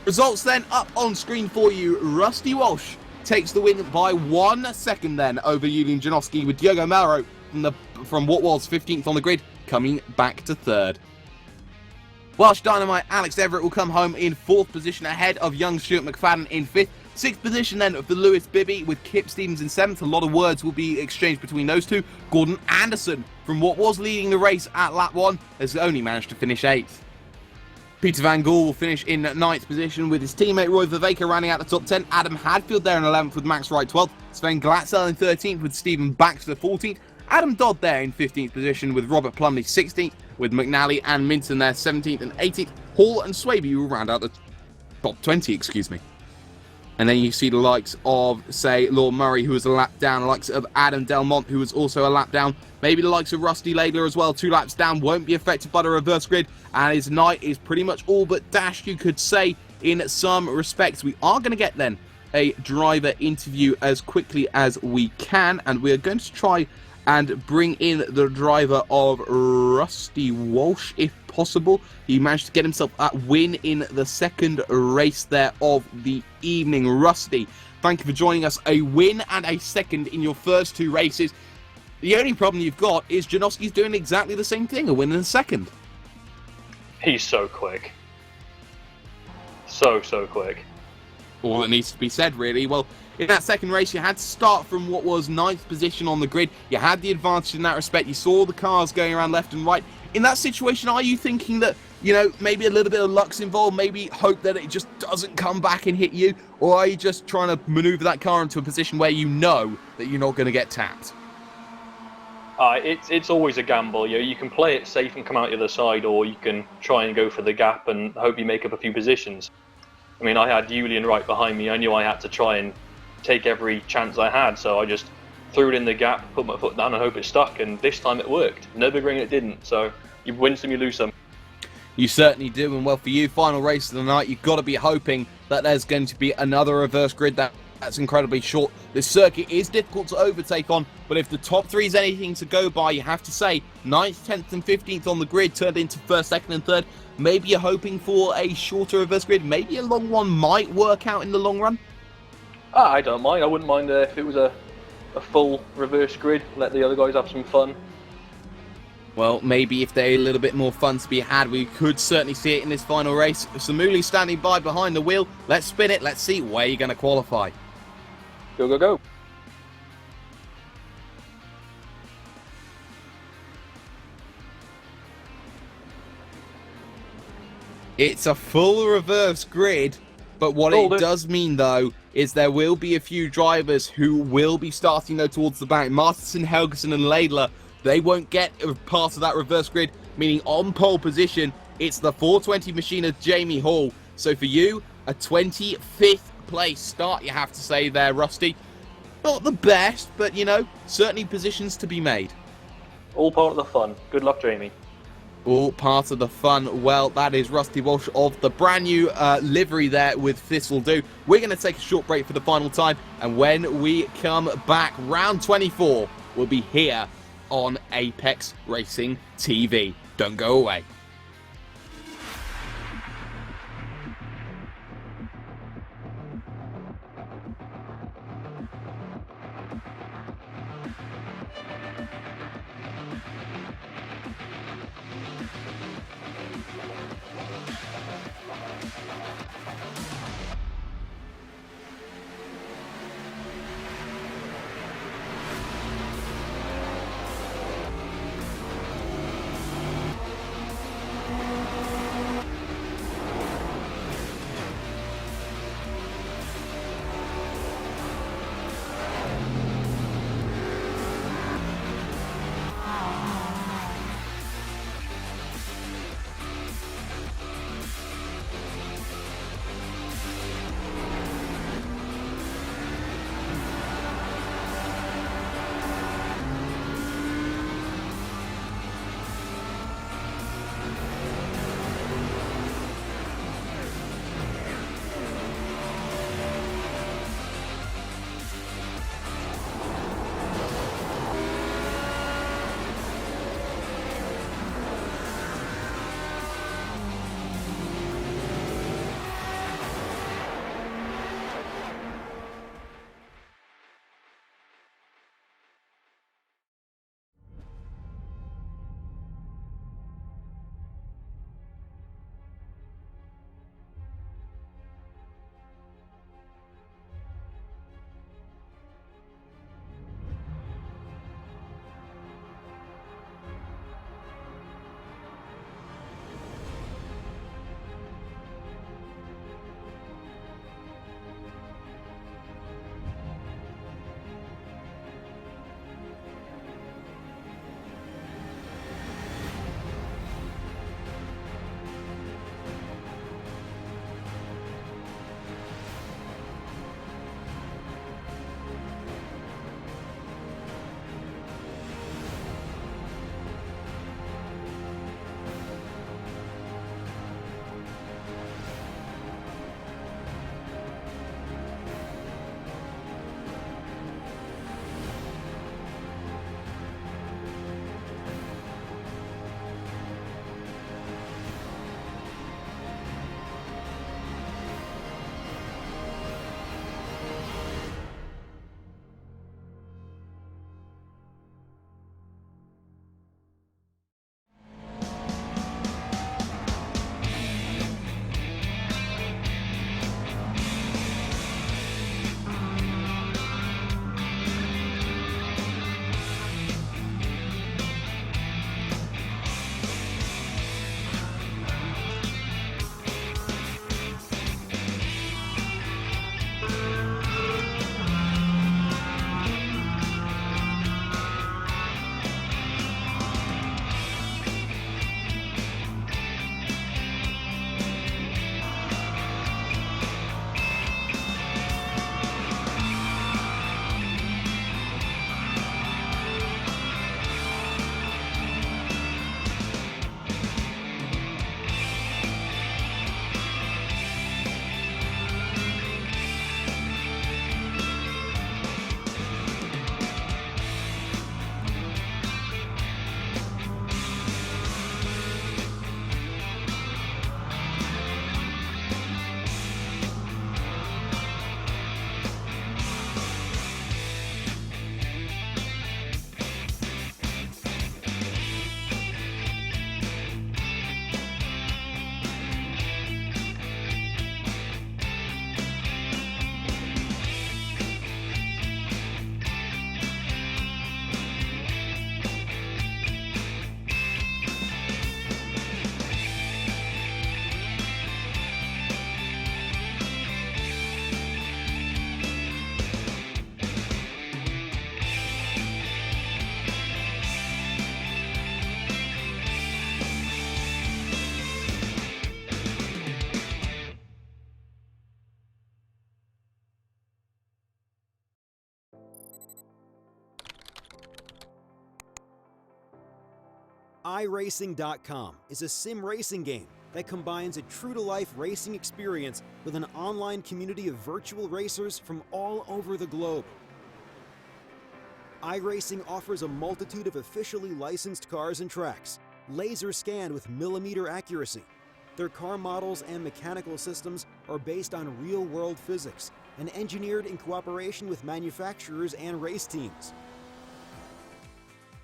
Results then up on screen for you. Rusty Walsh takes the win by 1 second then over Julian Janowski, with Diogo Melrose from what was 15th on the grid coming back to 3rd. Welsh Dynamite Alex Everett will come home in 4th position ahead of young Stuart McFadden in 5th. 6th position then for Lewis Bibby with Kip Stevens in 7th. A lot of words will be exchanged between those two. Gordon Anderson, from what was leading the race at lap 1, has only managed to finish 8th. Peter Van Gool will finish in 9th position with his teammate Roy Vervaeke rounding out the top 10. Adam Hadfield there in 11th with Max Wright 12th. Sven Glatzel in 13th with Stephen Baxter 14th. Adam Dodd there in 15th position with Robert Plumley 16th, with McNally and Minton there 17th and 18th. Hall and Swaby will round out the top 20, And then you see the likes of, say, Lord Murray, who was a lap down, the likes of Adam Delmont, who was also a lap down. Maybe the likes of Rusty Laidler as well, 2 laps down, won't be affected by the reverse grid. And his night is pretty much all but dashed, you could say, in some respects. We are going to get then a driver interview as quickly as we can. And we are going to try and bring in the driver of Rusty Walsh, if possible. He managed to get himself a win in the 2nd race there of the evening. Rusty, thank you for joining us. A win and a 2nd in your first 2 races. The only problem you've got is Janowski's doing exactly the same thing, a win and a 2nd. He's so quick. So quick. All that needs to be said, really. Well, in that 2nd race, you had to start from what was 9th position on the grid. You had the advantage in that respect. You saw the cars going around left and right. In that situation, are you thinking that, you know, maybe a little bit of luck's involved, maybe hope that it just doesn't come back and hit you? Or are you just trying to maneuver that car into a position where you know that you're not going to get tapped? It's always a gamble. You can play it safe and come out the other side, or you can try and go for the gap and hope you make up a few positions. I mean, I had Julian right behind me. I knew I had to try and take every chance I had, so I just threw it in the gap, put my foot down and hope it stuck, and this time it worked. Nürburgring it didn't, so you win some, you lose some. You certainly do, and well, for you, final race of the night, you've got to be hoping that there's going to be another reverse grid that's incredibly short. This circuit is difficult to overtake on, but if the top 3 is anything to go by, you have to say 9th, 10th and 15th on the grid turned into 1st, 2nd and 3rd. Maybe you're hoping for a shorter reverse grid. Maybe a long one might work out in the long run. I don't mind. I wouldn't mind if it was a full reverse grid. Let the other guys have some fun. Well, maybe if there's a little bit more fun to be had, we could certainly see it in this final race. Samuli standing by behind the wheel. Let's spin it. Let's see where you're going to qualify. Go, go, go. It's a full reverse grid, but what it does mean, though, is there will be a few drivers who will be starting, though, towards the back. Masterson, Helgeson and Laidler, they won't get a part of that reverse grid, meaning on pole position, it's the 420 machine of Jamie Hall. So for you, a 25th place start, you have to say there, Rusty. Not the best, but, you know, certainly positions to be made. All part of the fun. Good luck, Jamie. All part of the fun. Well, that is Rusty Walsh of the brand new livery there with This'll Do. We're going to take a short break for the final time, and when we come back, round 24 will be here on Apex Racing TV. Don't go away. iRacing.com is a sim racing game that combines a true-to-life racing experience with an online community of virtual racers from all over the globe. iRacing offers a multitude of officially licensed cars and tracks, laser scanned with millimeter accuracy. Their car models and mechanical systems are based on real-world physics and engineered in cooperation with manufacturers and race teams.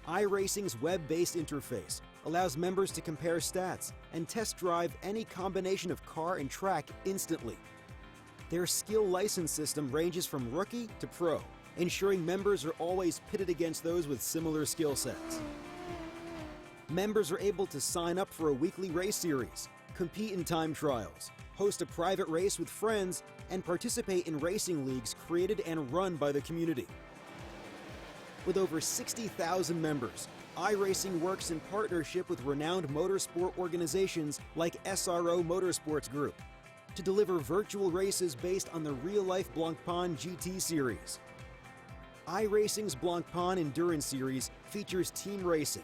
iRacing's web-based interface allows members to compare stats and test drive any combination of car and track instantly. Their skill license system ranges from rookie to pro, ensuring members are always pitted against those with similar skill sets. Members are able to sign up for a weekly race series, compete in time trials, host a private race with friends, and participate in racing leagues created and run by the community. With over 60,000 members, iRacing works in partnership with renowned motorsport organizations like SRO Motorsports Group to deliver virtual races based on the real-life Blancpain GT series. iRacing's Blancpain Endurance Series features team racing,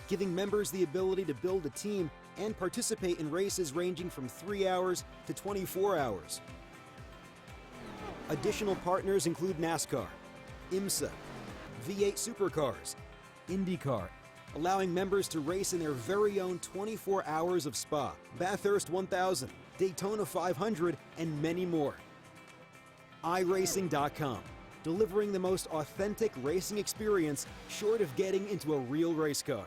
giving members the ability to build a team and participate in races ranging from 3 hours to 24 hours. Additional partners include NASCAR, IMSA, V8 Supercars, IndyCar, allowing members to race in their very own 24 hours of Spa, Bathurst 1000, Daytona 500, and many more. iRacing.com, delivering the most authentic racing experience short of getting into a real race car.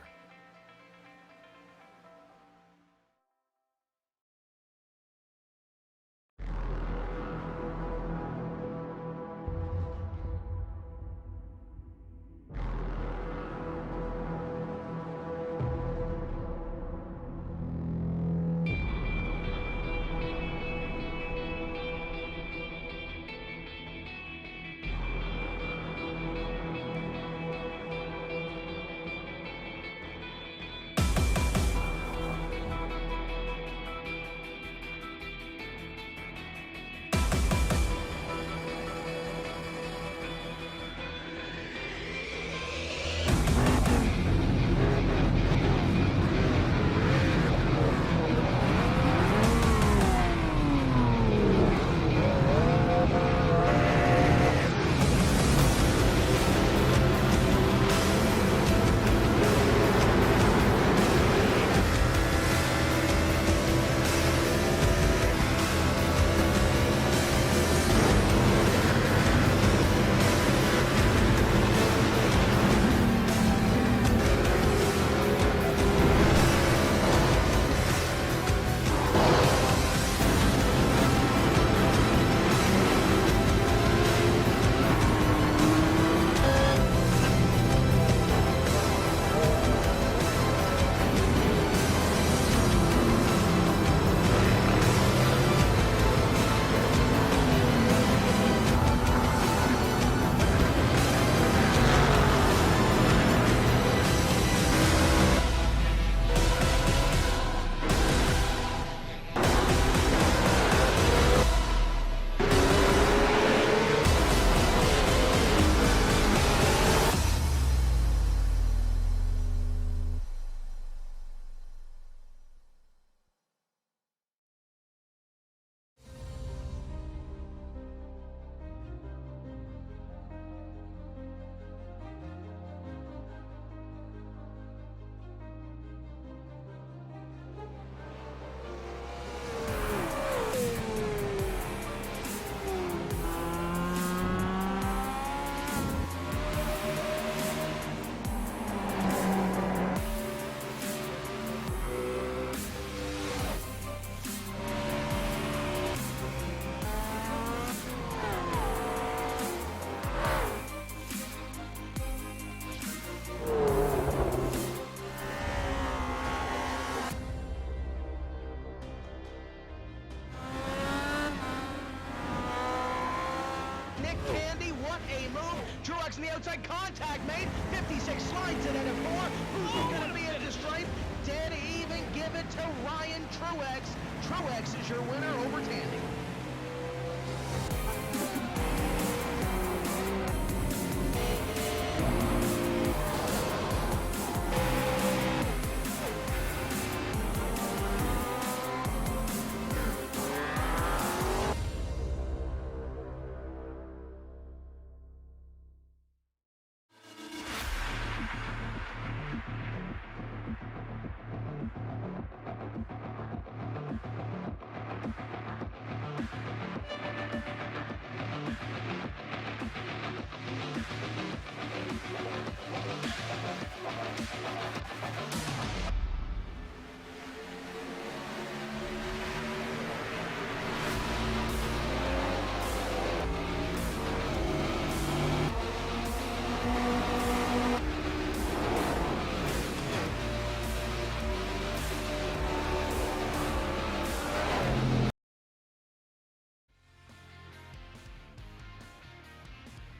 Truex in the outside, contact made. 56 slides it into 4. Who's going to be at the stripe? Dead even, give it to Ryan Truex. Truex is your winner over Tandy.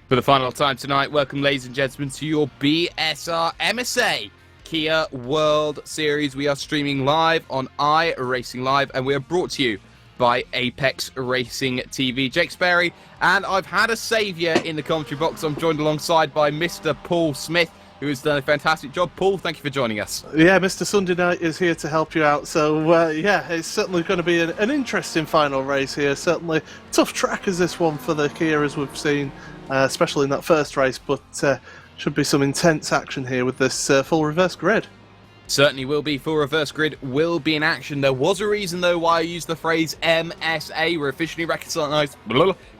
For the final time tonight, welcome, ladies and gentlemen, to your BSR MSA Kia World Series. We are streaming live on iRacing Live, and we are brought to you by Apex Racing TV. Jake Sparey, and I've had a saviour in the commentary box. I'm joined alongside by Mr. Paul Smith, who has done a fantastic job. Paul, thank you for joining us. Yeah, Mr. Sunday Night is here to help you out. So, yeah, it's certainly going to be an interesting final race here. Certainly tough track as this one for the Kia, as we've seen, especially in that first race. But should be some intense action here with this full reverse grid. Certainly will be. Full reverse grid will be in action. There was a reason, though, why I used the phrase MSA. We're officially recognised,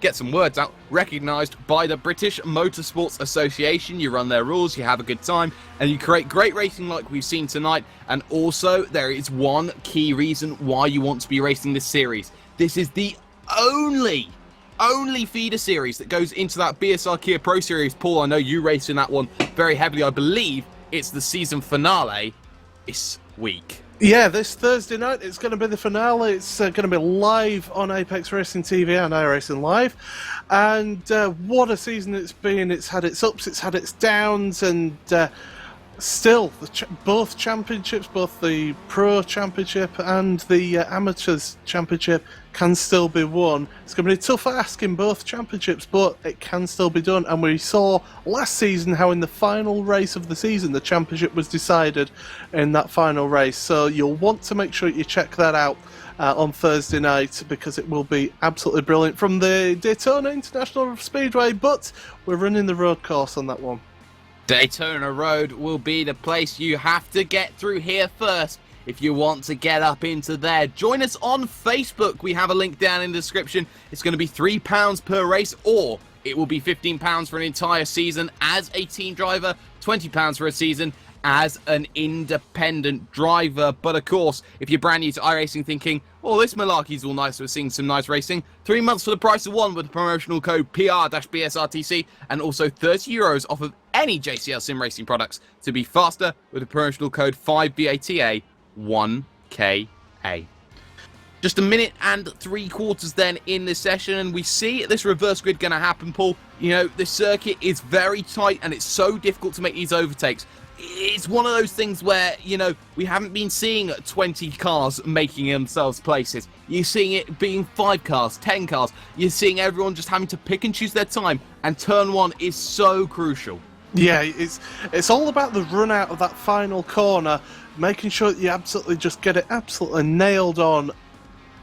get some words out, recognised by the British Motorsports Association. You run their rules, you have a good time, and you create great racing like we've seen tonight. And also, there is one key reason why you want to be racing this series. This is the only feeder series that goes into that BSR Kia Pro Series. Paul, I know you race in that one very heavily. I believe it's the season finale this week. Yeah, this Thursday night it's going to be the finale. It's going to be live on Apex Racing TV and iRacing Live. And what a season it's been. It's had its ups, it's had its downs, and still, both championships, both the Pro Championship and the Amateurs Championship can still be won. It's going to be a tough ask in both championships, but it can still be done. And we saw last season how in the final race of the season, the championship was decided in that final race. So you'll want to make sure you check that out on Thursday night, because it will be absolutely brilliant from the Daytona International Speedway, but we're running the road course on that one. Daytona Road will be the place you have to get through here first if you want to get up into there. Join us on Facebook. We have a link down in the description. It's going to be £3 per race, or it will be £15 for an entire season as a team driver, £20 for a season as an independent driver. But of course, if you're brand new to iRacing thinking, oh, this malarkey's all nice, we're seeing some nice racing, 3 months for the price of one with the promotional code PR-BSRTC, and also €30 off of any JCL Sim Racing products to be faster with the promotional code 5BATA1KA. Just a minute and 3/4 then in this session, and we see this reverse grid going to happen, Paul. You know, this circuit is very tight, and it's so difficult to make these overtakes. It's one of those things where, you know, we haven't been seeing 20 cars making themselves places. You're seeing it being 5 cars, 10 cars. You're seeing everyone just having to pick and choose their time, and turn one is so crucial. Yeah, it's all about the run out of that final corner, making sure that you absolutely just get it absolutely nailed on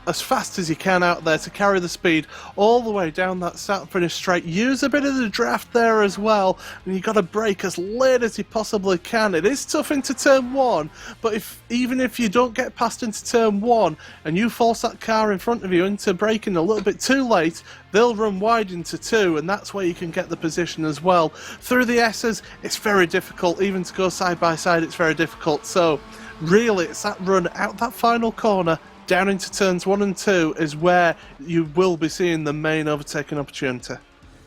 as fast as you can out there to carry the speed all the way down that start and finish straight. Use a bit of the draft there as well, and you've got to brake as late as you possibly can. It is tough into turn 1, but even if you don't get past into turn 1 and you force that car in front of you into braking a little bit too late, they'll run wide into 2, and that's where you can get the position as well. Through the S's, it's very difficult. Even to go side by side, it's very difficult. So really, it's that run out that final corner down into turns 1 and 2 is where you will be seeing the main overtaking opportunity.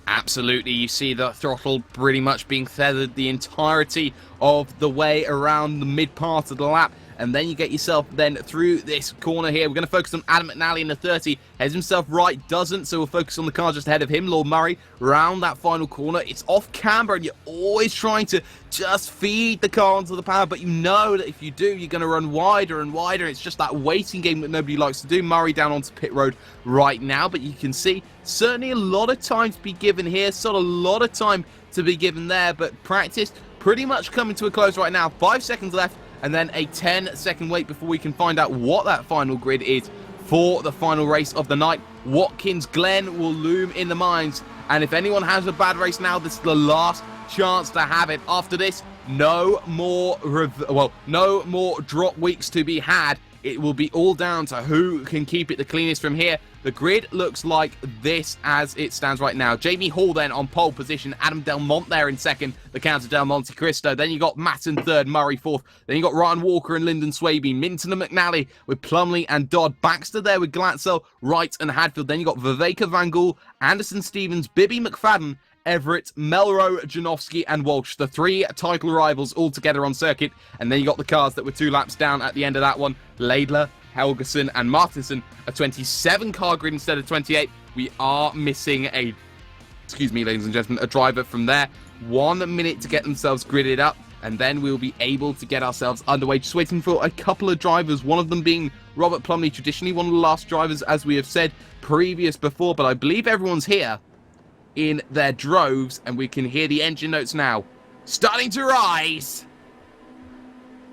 Absolutely, you see the throttle pretty much being feathered the entirety of the way around the mid part of the lap, and then you get yourself then through this corner here. We're going to focus on Adam McNally in the 30, heads himself right, doesn't, so we'll focus on the car just ahead of him, Lord Murray, round that final corner. It's off camber, and you're always trying to just feed the car onto the power, but you know that if you do, you're going to run wider and wider. It's just that waiting game that nobody likes to do. Murray down onto pit road right now, but you can see certainly a lot of time to be given here, sort of a lot of time to be given there, but practice pretty much coming to a close right now. 5 seconds left, and then a 10-second wait before we can find out what that final grid is for the final race of the night. Watkins Glen will loom in the minds, and if anyone has a bad race now, this is the last chance to have it. After this, no more drop weeks to be had. It will be all down to who can keep it the cleanest from here. The grid looks like this as it stands right now. Jamie Hall then on pole position. Adam Del Monte there in second. The Count of Del Monte Cristo. Then you got Matt in third. Murray fourth. Then you got Ryan Walker and Lyndon Swaby. Minton and McNally with Plumley and Dodd. Baxter there with Glatzel, Wright and Hadfield. Then you got Viveka Van Gool, Anderson Stevens, Bibby McFadden, Everett, Melrose, Janowski and Walsh, the 3 title rivals all together on circuit. And then you got the cars that were 2 laps down at the end of that one. Laidler, Helgeson and Martinson, a 27 car grid instead of 28. We are missing a excuse me, ladies and gentlemen, a driver from there. 1 minute to get themselves gridded up, and then we'll be able to get ourselves underway. Just waiting for a couple of drivers, one of them being Robert Plumley, traditionally one of the last drivers, as we have said before, but I believe everyone's here in their droves, and we can hear the engine notes now starting to rise.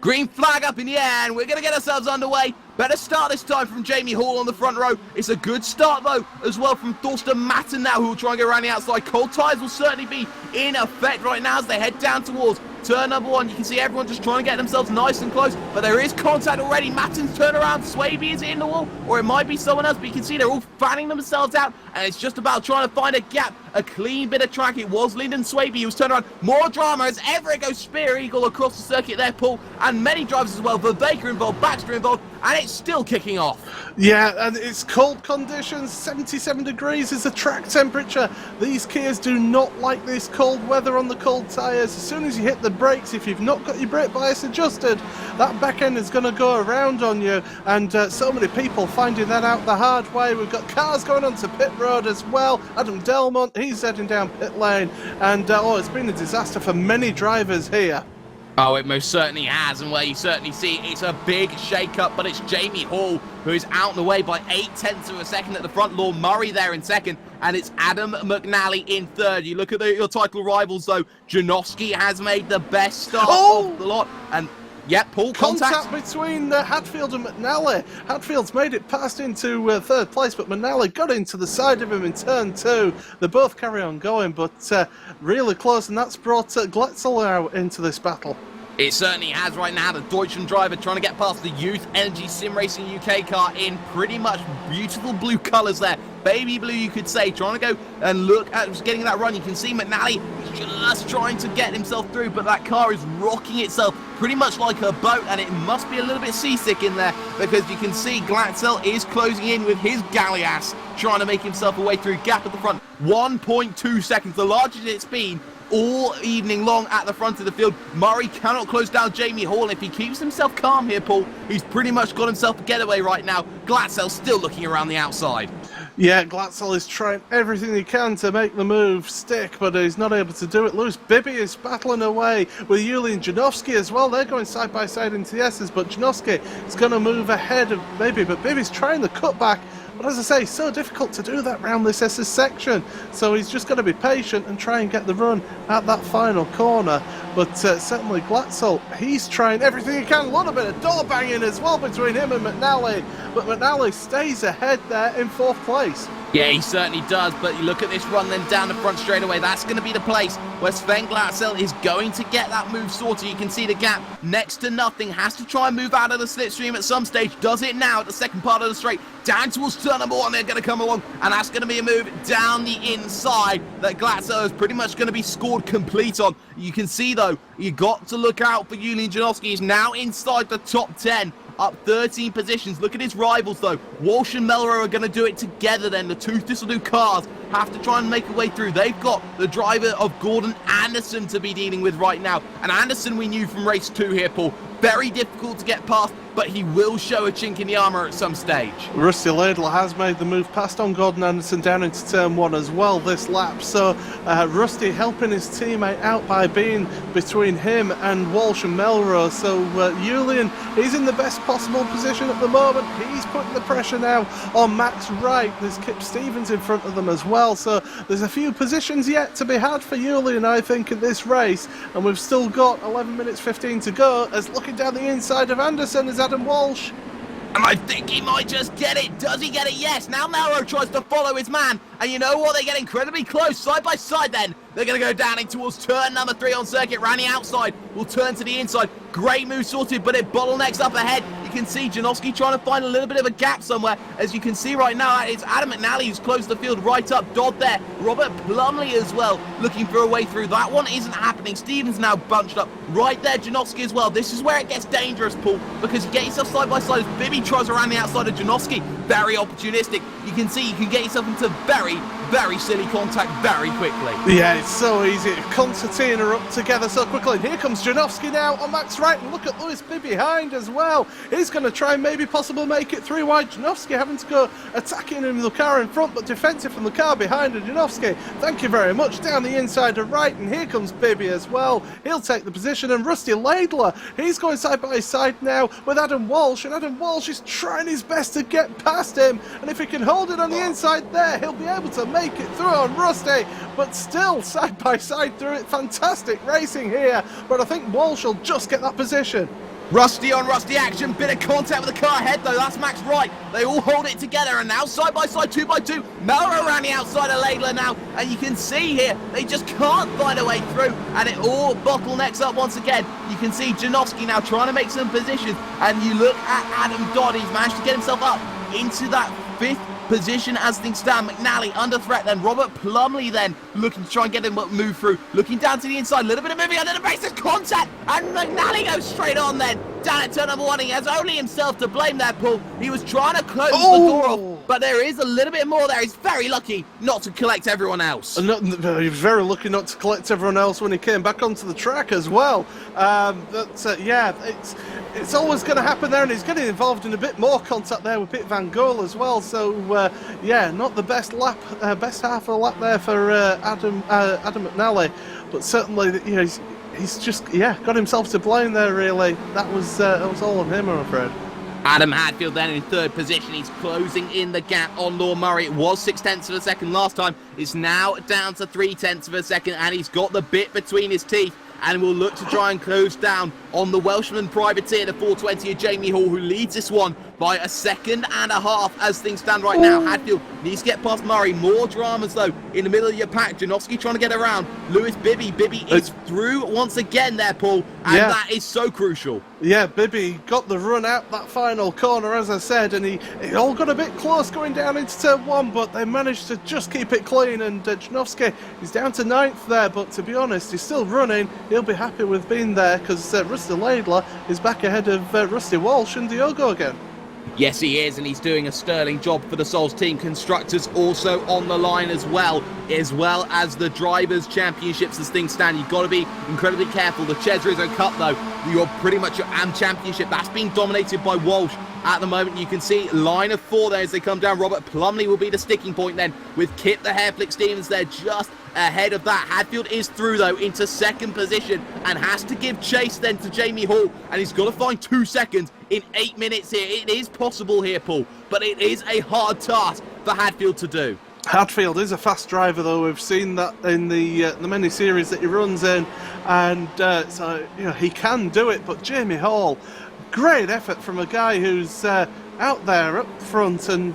Green flag up in the air, and we're going to get ourselves underway. Better start this time from Jamie Hall on the front row. It's a good start, though, as well from Thorsten Matten now, who will try and go around the outside. Cold tyres will certainly be in effect right now as they head down towards turn number 1. You can see everyone just trying to get themselves nice and close, but there is contact already. Matten's turn around. Swaby is in the wall, or it might be someone else, but you can see they're all fanning themselves out, and it's just about trying to find a gap, a clean bit of track. It was Lyndon Swaby who was turned around. More drama as ever it goes Spear Eagle across the circuit there, Paul, and many drivers as well. Verbaker involved, Baxter involved, and it's still kicking off. Yeah, and it's cold conditions. 77 degrees is the track temperature. These Kias do not like this cold weather on the cold tyres. As soon as you hit the brakes, if you've not got your brake bias adjusted, that back end is going to go around on you, and so many people finding that out the hard way. We've got cars going onto pit road as well. Adam Delmont, he's heading down pit lane, and it's been a disaster for many drivers here. Oh, it most certainly has, and where you certainly see it's a big shake-up, but it's Jamie Hall who is out and away by 0.8 of a second at the front. Lord Murray there in second, and it's Adam McNally in third. You look at your title rivals, though. Janowski has made the best start of the lot, and yep, Paul, contact between Hadfield and McNally. Hadfield's made it past into third place, but McNally got into the side of him in turn 2. They both carry on going, but really close, and that's brought Gletzel out into this battle. It certainly has right now. The Deutschland driver trying to get past the Youth Energy Sim Racing UK car in pretty much beautiful blue colours there. Baby blue, you could say, trying to go and look at getting that run. You can see McNally just trying to get himself through, but that car is rocking itself pretty much like a boat, and it must be a little bit seasick in there, because you can see Glatzel is closing in with his galleass, trying to make himself a way through. Gap at the front, 1.2 seconds, the largest it's been all evening long at the front of the field. Murray cannot close down Jamie Hall. If he keeps himself calm here, Paul, he's pretty much got himself a getaway right now. Glatzel still looking around the outside. Yeah, Glatzel is trying everything he can to make the move stick, but he's not able to do it. Lewis Bibby is battling away with Julian Janowski as well. They're going side by side into the S's, but Janowski is going to move ahead of Bibby, but Bibby's trying the cutback. But as I say, so difficult to do that round this SS section. So he's just got to be patient and try and get the run at that final corner. But certainly Glatzel, he's trying everything he can. A little bit of door banging as well between him and McNally. But McNally stays ahead there in 4th place. Yeah, he certainly does, but you look at this run then down the front straight away. That's going to be the place where Sven Glatzel is going to get that move sorted. You can see the gap next to nothing. Has to try and move out of the slipstream at some stage. Does it now at the second part of the straight. Down towards turn number 1. They're going to come along, and that's going to be a move down the inside that Glatzel is pretty much going to be scored complete on. You can see, though, you got to look out for Julian Janowski. He's now inside the top 10. Up 13 positions. Look at his rivals, though. Walsh and Melrose are going to do it together then. The two Thistledew cars have to try and make a way through. They've got the driver of Gordon Anderson to be dealing with right now. And Anderson we knew from race 2 here, Paul. Very difficult to get past, but he will show a chink in the armour at some stage. Rusty Laidlaw has made the move past on Gordon Anderson down into turn 1 as well this lap. So Rusty helping his teammate out by being between him and Walsh and Melrose. So Julian, he's in the best possible position at the moment. He's putting the pressure now on Max Wright. There's Kip Stevens in front of them as well. So there's a few positions yet to be had for Julian, I think, in this race. And we've still got 11 minutes 15 to go, as looking down the inside of Anderson is Adam Walsh. And I think he might just get it. Does he get it? Yes. Now Melrose tries to follow his man. And you know what? They get incredibly close, side by side then. They're going to go down in towards turn number 3 on circuit. Round the outside. Will turn to the inside. Great move sorted, but it bottlenecks up ahead. You can see Janowski trying to find a little bit of a gap somewhere. As you can see right now, it's Adam McNally who's closed the field right up. Dodd there. Robert Plumley as well, looking for a way through. That one isn't happening. Stevens now bunched up right there. Janowski as well. This is where it gets dangerous, Paul, because you get yourself side by side as Bibby tries around the outside of Janowski. Very opportunistic. You can see you can get yourself into very, very silly contact very quickly. Yeah, it's so easy to concertina up together so quickly. And here comes Janowski now on Max right, and look at Lewis B behind as well. He's going to try and maybe possibly make it 3 wide. Janowski having to go attacking him, the car in front, but defensive from the car behind. And Janowski, thank you very much, down the inside of right, and here comes Bibby as well. He'll take the position, and Rusty Laidler, he's going side by side now with Adam Walsh, and Adam Walsh is trying his best to get past him, and if he can hold it on the inside there, he'll be able to make it through on Rusty, but still side by side through it. Fantastic racing here, but I think Walsh will just get that position. Rusty on Rusty action, bit of contact with the car ahead though, that's Max Wright. They all hold it together, and now side by side, 2 by 2, Melrose around the outside of Laidler now, and you can see here, they just can't find a way through, and it all bottlenecks up once again. You can see Janowski now trying to make some positions, and you look at Adam Dodd, he's managed to get himself up into that 5th position as things stand. McNally under threat then. Robert Plumley then looking to try and get him move through. Looking down to the inside. A little bit of moving under the brakes. There's contact. And McNally goes straight on then. Down at turn number 1. He has only himself to blame there, Paul. He was trying to close the door off. But there is a little bit more there. He's very lucky not to collect everyone else. He was very lucky not to collect everyone else when he came back onto the track as well. Yeah, it's always going to happen there, and he's getting involved in a bit more contact there with Pete Van Gool as well. So yeah, not the best lap, best half of the lap there for Adam McNally, but certainly he's just got himself to blame there. Really, that was all on him, I'm afraid. Adam Hadfield then in 3rd position. He's closing in the gap on Law Murray. It was 0.6 of a second last time. It's now down to 0.3 of a second, and he's got the bit between his teeth, and will look to try and close down on the Welshman privateer, the 420 of Jamie Hall, who leads this one by 1.5 seconds as things stand right now. Hadfield needs to get past Murray. More dramas though in the middle of your pack. Janowski trying to get around. Lewis Bibby is through once again there, Paul, and that is so crucial. Yeah, Bibby got the run out that final corner, as I said, and it all got a bit close going down into turn 1, but they managed to just keep it clean, and Janowski is down to 9th there, but to be honest, he's still running. He'll be happy with being there, because Rusty Laidler is back ahead of Rusty Walsh and Diogo again. Yes, he is, and he's doing a sterling job for the Souls team. Constructors also on the line as well as the Drivers' Championships as things stand. You've got to be incredibly careful. The Cesarizo Cup, though, you're pretty much your AM Championship. That's being dominated by Walsh at the moment. You can see line of 4 there as they come down. Robert Plumley will be the sticking point then, with Kip the Hairflick Stevens there just ahead of that. Hadfield is through though into 2nd position and has to give chase then to Jamie Hall, and he's got to find 2 seconds in 8 minutes here. It is possible here, Paul, but it is a hard task for Hadfield to do. Hadfield is a fast driver, though. We've seen that in the many series that he runs in, and so he can do it. But Jamie Hall, great effort from a guy who's out there up front and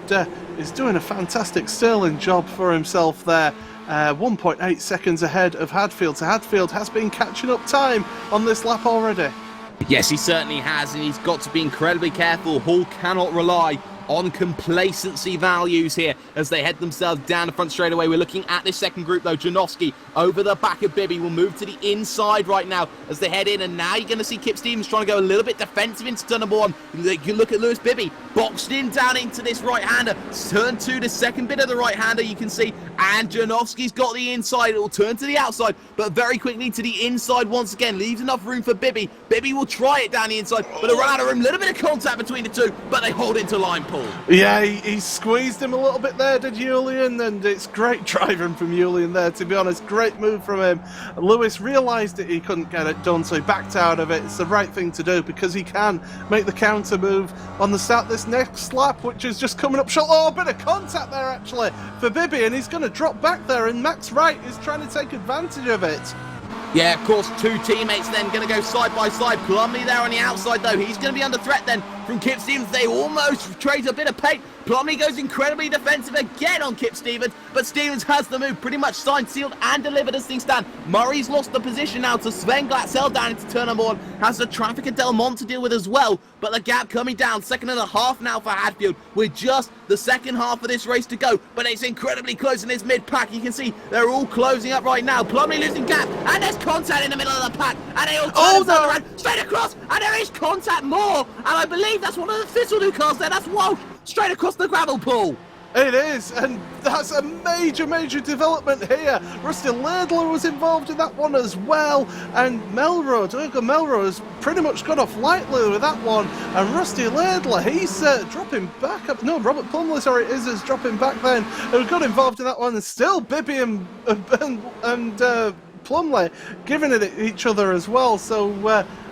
is doing a fantastic sterling job for himself there. 1.8 seconds ahead of Hadfield. So Hadfield has been catching up time on this lap already. Yes, he certainly has, and he's got to be incredibly careful. Hall cannot rely on complacency values here as they head themselves down the front straight away. We're looking at this second group though. Janowski over the back of Bibby will move to the inside right now as they head in, and now you're going to see Kip Stevens trying to go a little bit defensive into turn number 1. You look at Lewis Bibby boxed in down into this right-hander. Turn 2, the second bit of the right-hander you can see, and Janowski's got the inside. It will turn to the outside, but very quickly to the inside once again. Leaves enough room for Bibby. Bibby will try it down the inside, but they run out of room. A little bit of contact between the two, but they hold into line, Paul. Yeah, he squeezed him a little bit there, did Julian, and it's great driving from Julian there, to be honest. Great move from him. Lewis realised that he couldn't get it done, so he backed out of it. It's the right thing to do because he can make the counter move on the start of this next lap, which is just coming up short. Oh, a bit of contact there actually for Bibby, and he's going to drop back there, and Max Wright is trying to take advantage of it. Yeah, of course, 2 teammates then going to go side by side. Plumley there on the outside, though. He's going to be under threat then from Kip Stevens. They almost trade a bit of paint. Plumley goes incredibly defensive again on Kip Stevens, but Stevens has the move pretty much signed, sealed, and delivered as things stand. Murray's lost the position now to Sven Glatzel down into turn number 1. Has the traffic at Del Monte to deal with as well, but the gap coming down. 2.5 now for Hadfield with just the second half of this race to go, but it's incredibly close in this mid-pack. You can see they're all closing up right now. Plumley losing gap, and there's contact in the middle of the pack, and they all turn around straight across, and there is contact more, and I believe that's one of the Thistledew cars there. That's Walsh straight across the gravel pool. It is, and that's a major development here. Rusty Laidler was involved in that one as well, and Dougal Melrose pretty much got off lightly with that one, and Rusty Laidler, he's dropping back up. No, Robert Plumley, sorry, is dropping back then, who got involved in that one, and still Bibby and Plumley giving it each other as well, so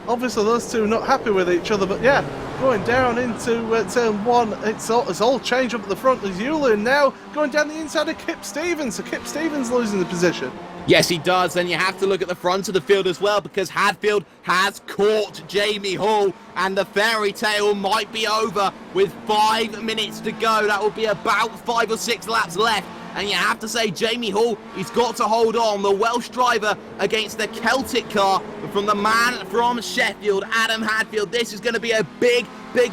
obviously those two not happy with each other, but yeah, going down into turn one, it's all changed up at the front. There's Julian now going down the inside of Kip Stevens, so Kip Stevens losing the position. Yes, he does, and you have to look at the front of the field as well, because Hadfield has caught Jamie Hall, and the fairy tale might be over with 5 minutes to go. That will be about 5 or 6 laps left. And you have to say, Jamie Hall, he's got to hold on. The Welsh driver against the Celtic car from the man from Sheffield, Adam Hadfield. This is going to be a big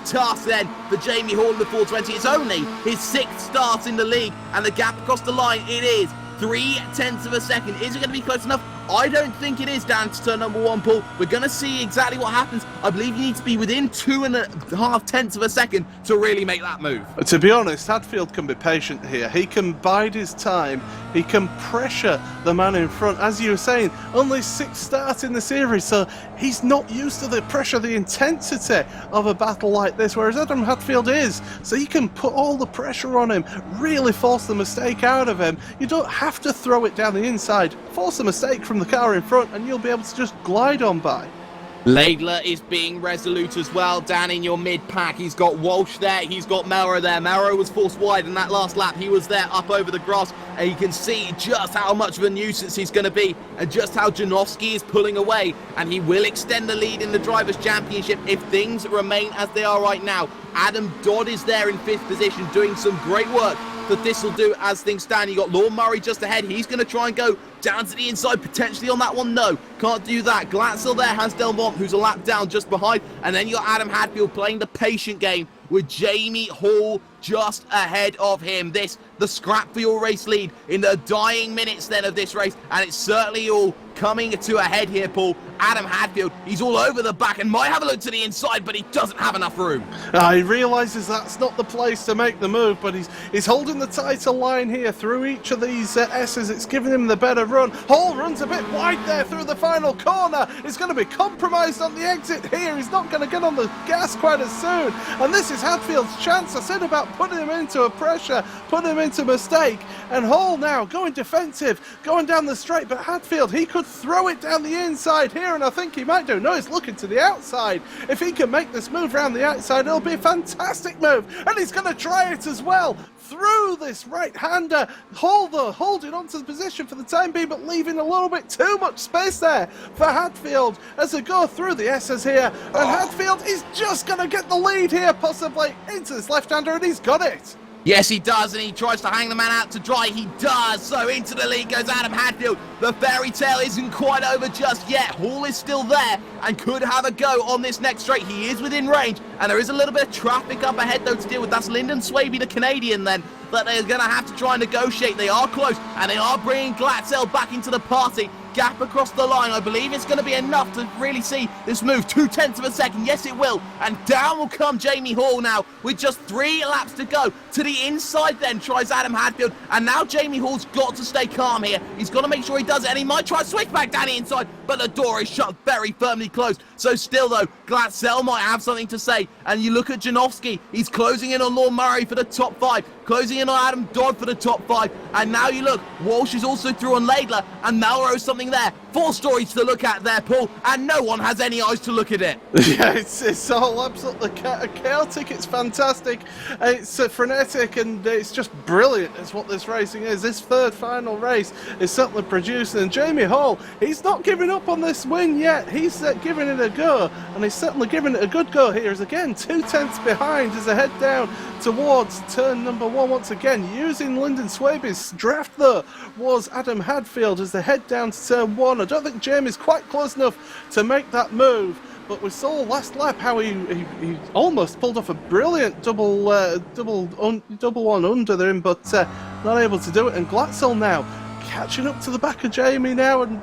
task then for Jamie Hall in the 420. It's only his 6th start in the league, and the gap across the line, it is 0.3 of a second. Is it going to be close enough? I don't think it is down to turn number 1, Paul. We're going to see exactly what happens. I believe you need to be within 2.5 of a second to really make that move. To be honest, Hadfield can be patient here. He can bide his time. He can pressure the man in front. As you were saying, only 6 starts in the series, so he's not used to the pressure, the intensity of a battle like this, whereas Adam Hadfield is. So he can put all the pressure on him, really force the mistake out of him. You don't have to throw it down the inside. Force the mistake from the car in front and you'll be able to just glide on by. Laidler is being resolute as well down in your mid-pack. He's got Walsh there, he's got Melrose there. Melrose was forced wide in that last lap. He was there up over the grass, and you can see just how much of a nuisance he's going to be and just how Janowski is pulling away, and he will extend the lead in the Drivers' Championship if things remain as they are right now. Adam Dodd is there in 5th position doing some great work for Thistle as things stand. You got Lord Murray just ahead. He's going to try and go down to the inside, potentially on that one. No, can't do that. Glatzel there has Delmont, who's a lap down just behind. And then you got Adam Hadfield playing the patient game with Jamie Hall just ahead of him. This, the scrap for your race lead in the dying minutes then of this race. And it's certainly all coming to a head here, Paul. Adam Hadfield, he's all over the back and might have a look to the inside, but he doesn't have enough room. He realises that's not the place to make the move, but he's holding the tighter line here through each of these S's. It's giving him the better run. Hall runs a bit wide there through the final corner. He's going to be compromised on the exit here. He's not going to get on the gas quite as soon. And this is Hadfield's chance. I said about putting him into a pressure, putting him into mistake. And Hall now going defensive, going down the straight, but Hadfield, he could throw it down the inside here, and I think he might do. No, he's looking to the outside. If he can make this move around the outside, it'll be a fantastic move, and he's going to try it as well through this right-hander. Hall, though, holding on to the position for the time being, but leaving a little bit too much space there for Hadfield as they go through the S's here, and Hadfield is just going to get the lead here, possibly into this left-hander, and he's got it. Yes, he does, and he tries to hang the man out to dry. He does. So into the lead goes Adam Hadfield. The fairy tale isn't quite over just yet. Hall is still there and could have a go on this next straight. He is within range, and there is a little bit of traffic up ahead, though, to deal with. That's Lyndon Swaby, the Canadian, then, that they're going to have to try and negotiate. They are close, and they are bringing Glatzel back into the party. Gap across the line. I believe it's going to be enough to really see this move. 0.2 of a second. Yes, it will. And down will come Jamie Hall now with just 3 laps to go. To the inside then tries Adam Hadfield. And now Jamie Hall's got to stay calm here. He's got to make sure he does it. And he might try to switch back down the inside, but the door is shut very firmly closed. So still, though, Glatzel might have something to say. And you look at Janowski. He's closing in on Lord Murray for the top 5. Closing in on Adam Dodd for the top 5. And now you look, Walsh is also through on Laidler. And Melrose something there. 4 stories to look at there, Paul, and no one has any eyes to look at it. Yeah, it's all absolutely chaotic. It's fantastic. It's frenetic, and it's just brilliant. It's what this racing is. This third final race is certainly producing. And Jamie Hall, he's not giving up on this win yet. He's giving it a go, and he's certainly giving it a good go here. As again, 2/10 behind as they head down towards turn number 1 once again. Using Lyndon Swaby's draft, though, was Adam Hadfield as they head down to turn 1. I don't think Jamie's quite close enough to make that move, but we saw last lap how he almost pulled off a brilliant double one under him, but not able to do it. And Glatzel now catching up to the back of Jamie now, and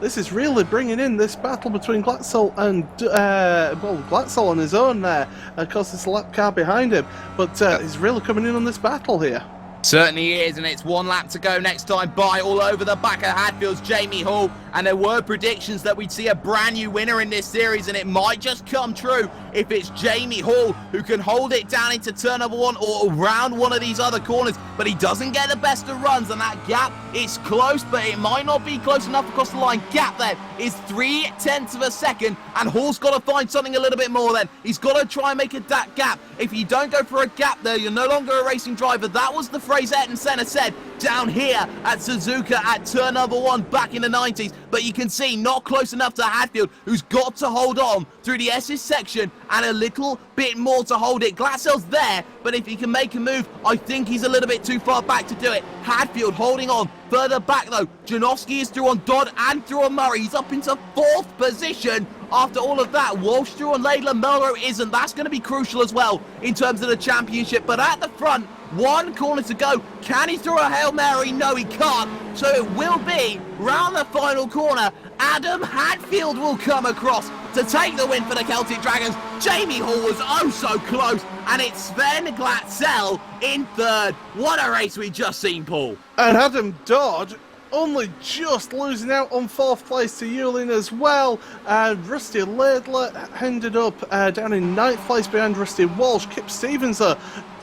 this is really bringing in this battle between Glatzel and Glatzel on his own there. Of course, there's a lap car behind him, but he's really coming in on this battle here. Certainly is, and it's 1 lap to go next time by. All over the back of Hadfield's Jamie Hall, and there were predictions that we'd see a brand new winner in this series, and it might just come true if it's Jamie Hall who can hold it down into turn number 1 or around one of these other corners, but he doesn't get the best of runs, and that gap is close, but it might not be close enough across the line. Gap then is 0.3 of a second, and Hall's got to find something a little bit more then. He's got to try and make that gap. If you don't go for a gap there, you're no longer a racing driver. That was the phrase Ayrton Senna said down here at Suzuka at turn number 1 back in the 90s, but you can see not close enough to Hadfield, who's got to hold on through the S's section and a little bit more to hold it. Glatzel's there, but if he can make a move, I think he's a little bit too far back to do it. Hadfield holding on further back though. Janowski is through on Dodd and through on Murray. He's up into 4th position. After all of that, Walsh through on Laidler, Melrose isn't. That's going to be crucial as well in terms of the championship. But at the front, 1 corner to go. Can he throw a Hail Mary? No, he can't. So it will be round the final corner. Adam Hadfield will come across to take the win for the Celtic Dragons. Jamie Hall was oh so close, and it's Sven Glatzel in 3rd. What a race we just seen, Paul. And Adam Dodd only just losing out on 4th place to Yulin as well. And Rusty Laidler ended up down in 9th place behind Rusty Walsh. Kip Stevens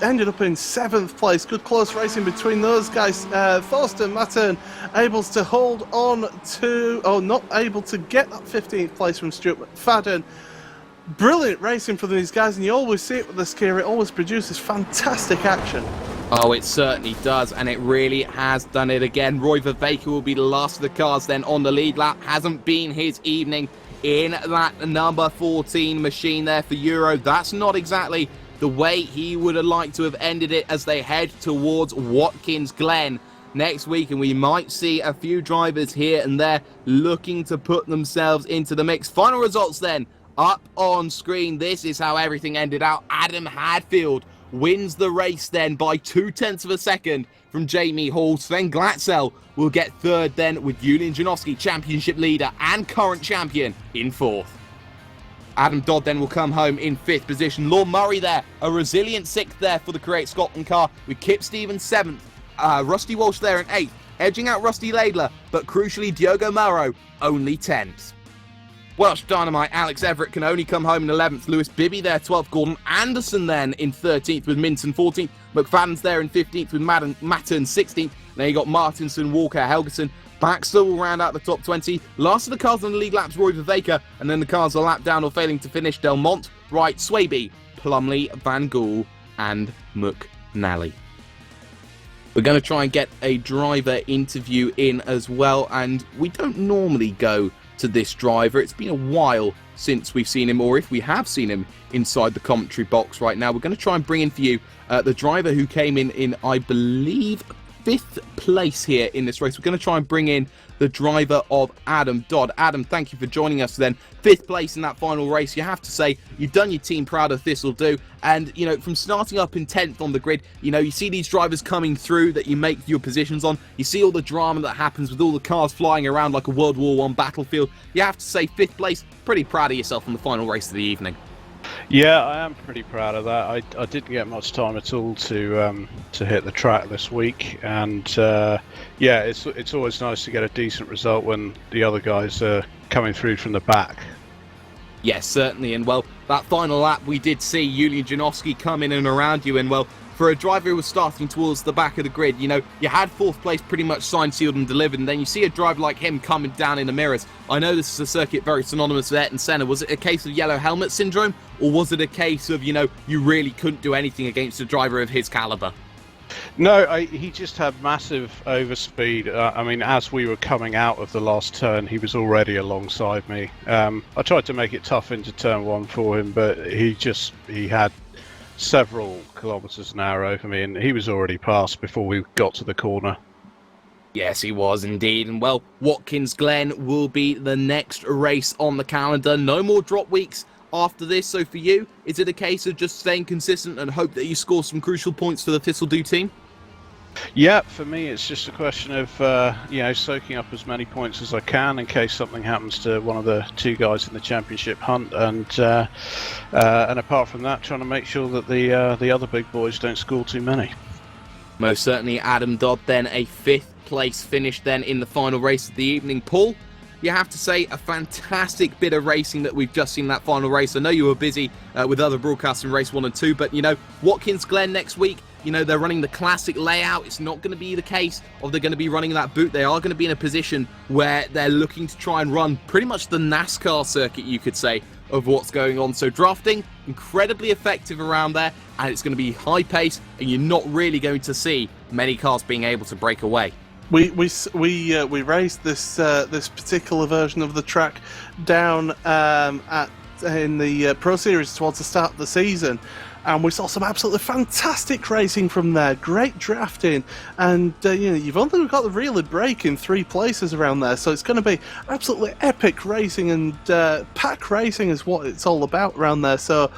ended up in 7th place. Good close racing between those guys. Thorsten Mattern able to hold on to, not able to get that 15th place from Stuart McFadden. Brilliant racing for these guys, and you always see it with the skier. It always produces fantastic action. Oh, it certainly does, and it really has done it again. Roy Vervaeke will be the last of the cars then on the lead lap. Hasn't been his evening in that number 14 machine there for Euro. That's not exactly the way he would have liked to have ended it as they head towards Watkins Glen next week, and we might see a few drivers here and there looking to put themselves into the mix. Final results then up on screen. This is how everything ended out. Adam Hadfield wins the race then by 0.2 of a second from Jamie Hall. Sven Glatzel will get 3rd then, with Julian Janowski, championship leader and current champion, in 4th. Adam Dodd then will come home in 5th position. Lorne Murray there, a resilient 6th there for the Create Scotland car, with Kip Stevens 7th, Rusty Walsh there in 8th, edging out Rusty Laidler, but crucially Diogo Mauro only 10th. Welsh Dynamite Alex Everett can only come home in 11th. Lewis Bibby there 12th. Gordon Anderson then in 13th with Minton 14th. McFadden's there in 15th with Mattern 16th. Then you got Martinson, Walker, Helgeson. Baxter will round out the top 20. Last of the cars on the lead laps, Roy Vervaeke, and then the cars are lap down or failing to finish. Delmont, Wright, Swaby, Plumley, Van Gool and McNally. We're going to try and get a driver interview in as well, and we don't normally go to this driver. It's been a while since we've seen him, or if we have seen him inside the commentary box right now. We're going to try and bring in for you the driver who came in I believe 5th place here in this race. We're going to try and bring in the driver of Adam Dodd. Adam, thank you for joining us then. 5th place in that final race. You have to say, you've done your team proud of This'll Do. And, you know, from starting up in 10th on the grid, you know, you see these drivers coming through that you make your positions on. You see all the drama that happens with all the cars flying around like a World War I battlefield. You have to say, 5th place, pretty proud of yourself on the final race of the evening. Yeah, I am pretty proud of that. I didn't get much time at all to hit the track this week, and yeah, it's always nice to get a decent result when the other guys are coming through from the back. Yes, certainly, and well, that final lap we did see Julian Janowski come in and around you, and well, for a driver who was starting towards the back of the grid, you know, you had 4th place pretty much signed, sealed and delivered, and then you see a driver like him coming down in the mirrors. I know this is a circuit very synonymous with Ayrton Senna. Was it a case of yellow helmet syndrome, or was it a case of, you know, you really couldn't do anything against a driver of his caliber? No, he just had massive overspeed. I mean, as we were coming out of the last turn, he was already alongside me. I tried to make it tough into turn 1 for him, but he had several kilometres an hour over me, and he was already past before we got to the corner. Yes, he was indeed. And well, Watkins Glen will be the next race on the calendar. No more drop weeks after this. So for you, is it a case of just staying consistent and hope that you score some crucial points for the This'll Do team? Yeah, for me it's just a question of you know, soaking up as many points as I can in case something happens to one of the 2 guys in the championship hunt, and apart from that, trying to make sure that the other big boys don't score too many. Most certainly Adam Dodd then a 5th place finish then in the final race of the evening. Paul, you have to say a fantastic bit of racing that we've just seen in that final race. I know you were busy with other broadcasts in race 1 and 2, but Watkins Glen next week, they're running the classic layout. It's not going to be the case of they're going to be running that boot. They are going to be in a position where they're looking to try and run pretty much the NASCAR circuit, you could say, of what's going on. So drafting, incredibly effective around there, and it's going to be high pace, and you're not really going to see many cars being able to break away. We raced this particular version of the track down in the Pro Series towards the start of the season, and we saw some absolutely fantastic racing from there. Great drafting, and you've only got the really break in 3 places around there, so it's going to be absolutely epic racing, and pack racing is what it's all about around there. So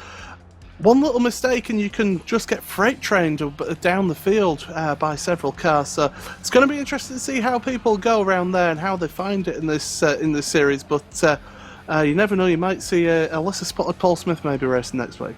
one little mistake and you can just get freight trained down the field by several cars. So it's going to be interesting to see how people go around there and how they find it in this series. But you never know, you might see a lesser spotted Paul Smith maybe racing next week.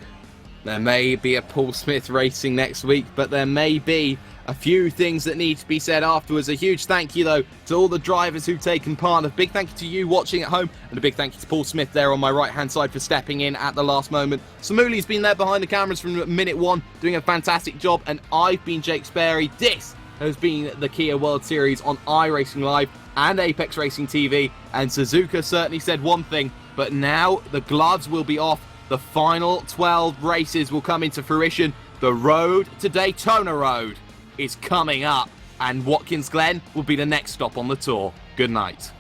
There may be a Paul Smith racing next week, but there may be a few things that need to be said afterwards. A huge thank you, though, to all the drivers who've taken part. A big thank you to you watching at home, and a big thank you to Paul Smith there on my right-hand side for stepping in at the last moment. Samuli's been there behind the cameras from minute 1, doing a fantastic job, and I've been Jake Sparey. This has been the Kia World Series on iRacing Live and Apex Racing TV, and Suzuka certainly said one thing, but now the gloves will be off. The final 12 races will come into fruition. The road to Daytona Road is coming up, and Watkins Glen will be the next stop on the tour. Good night.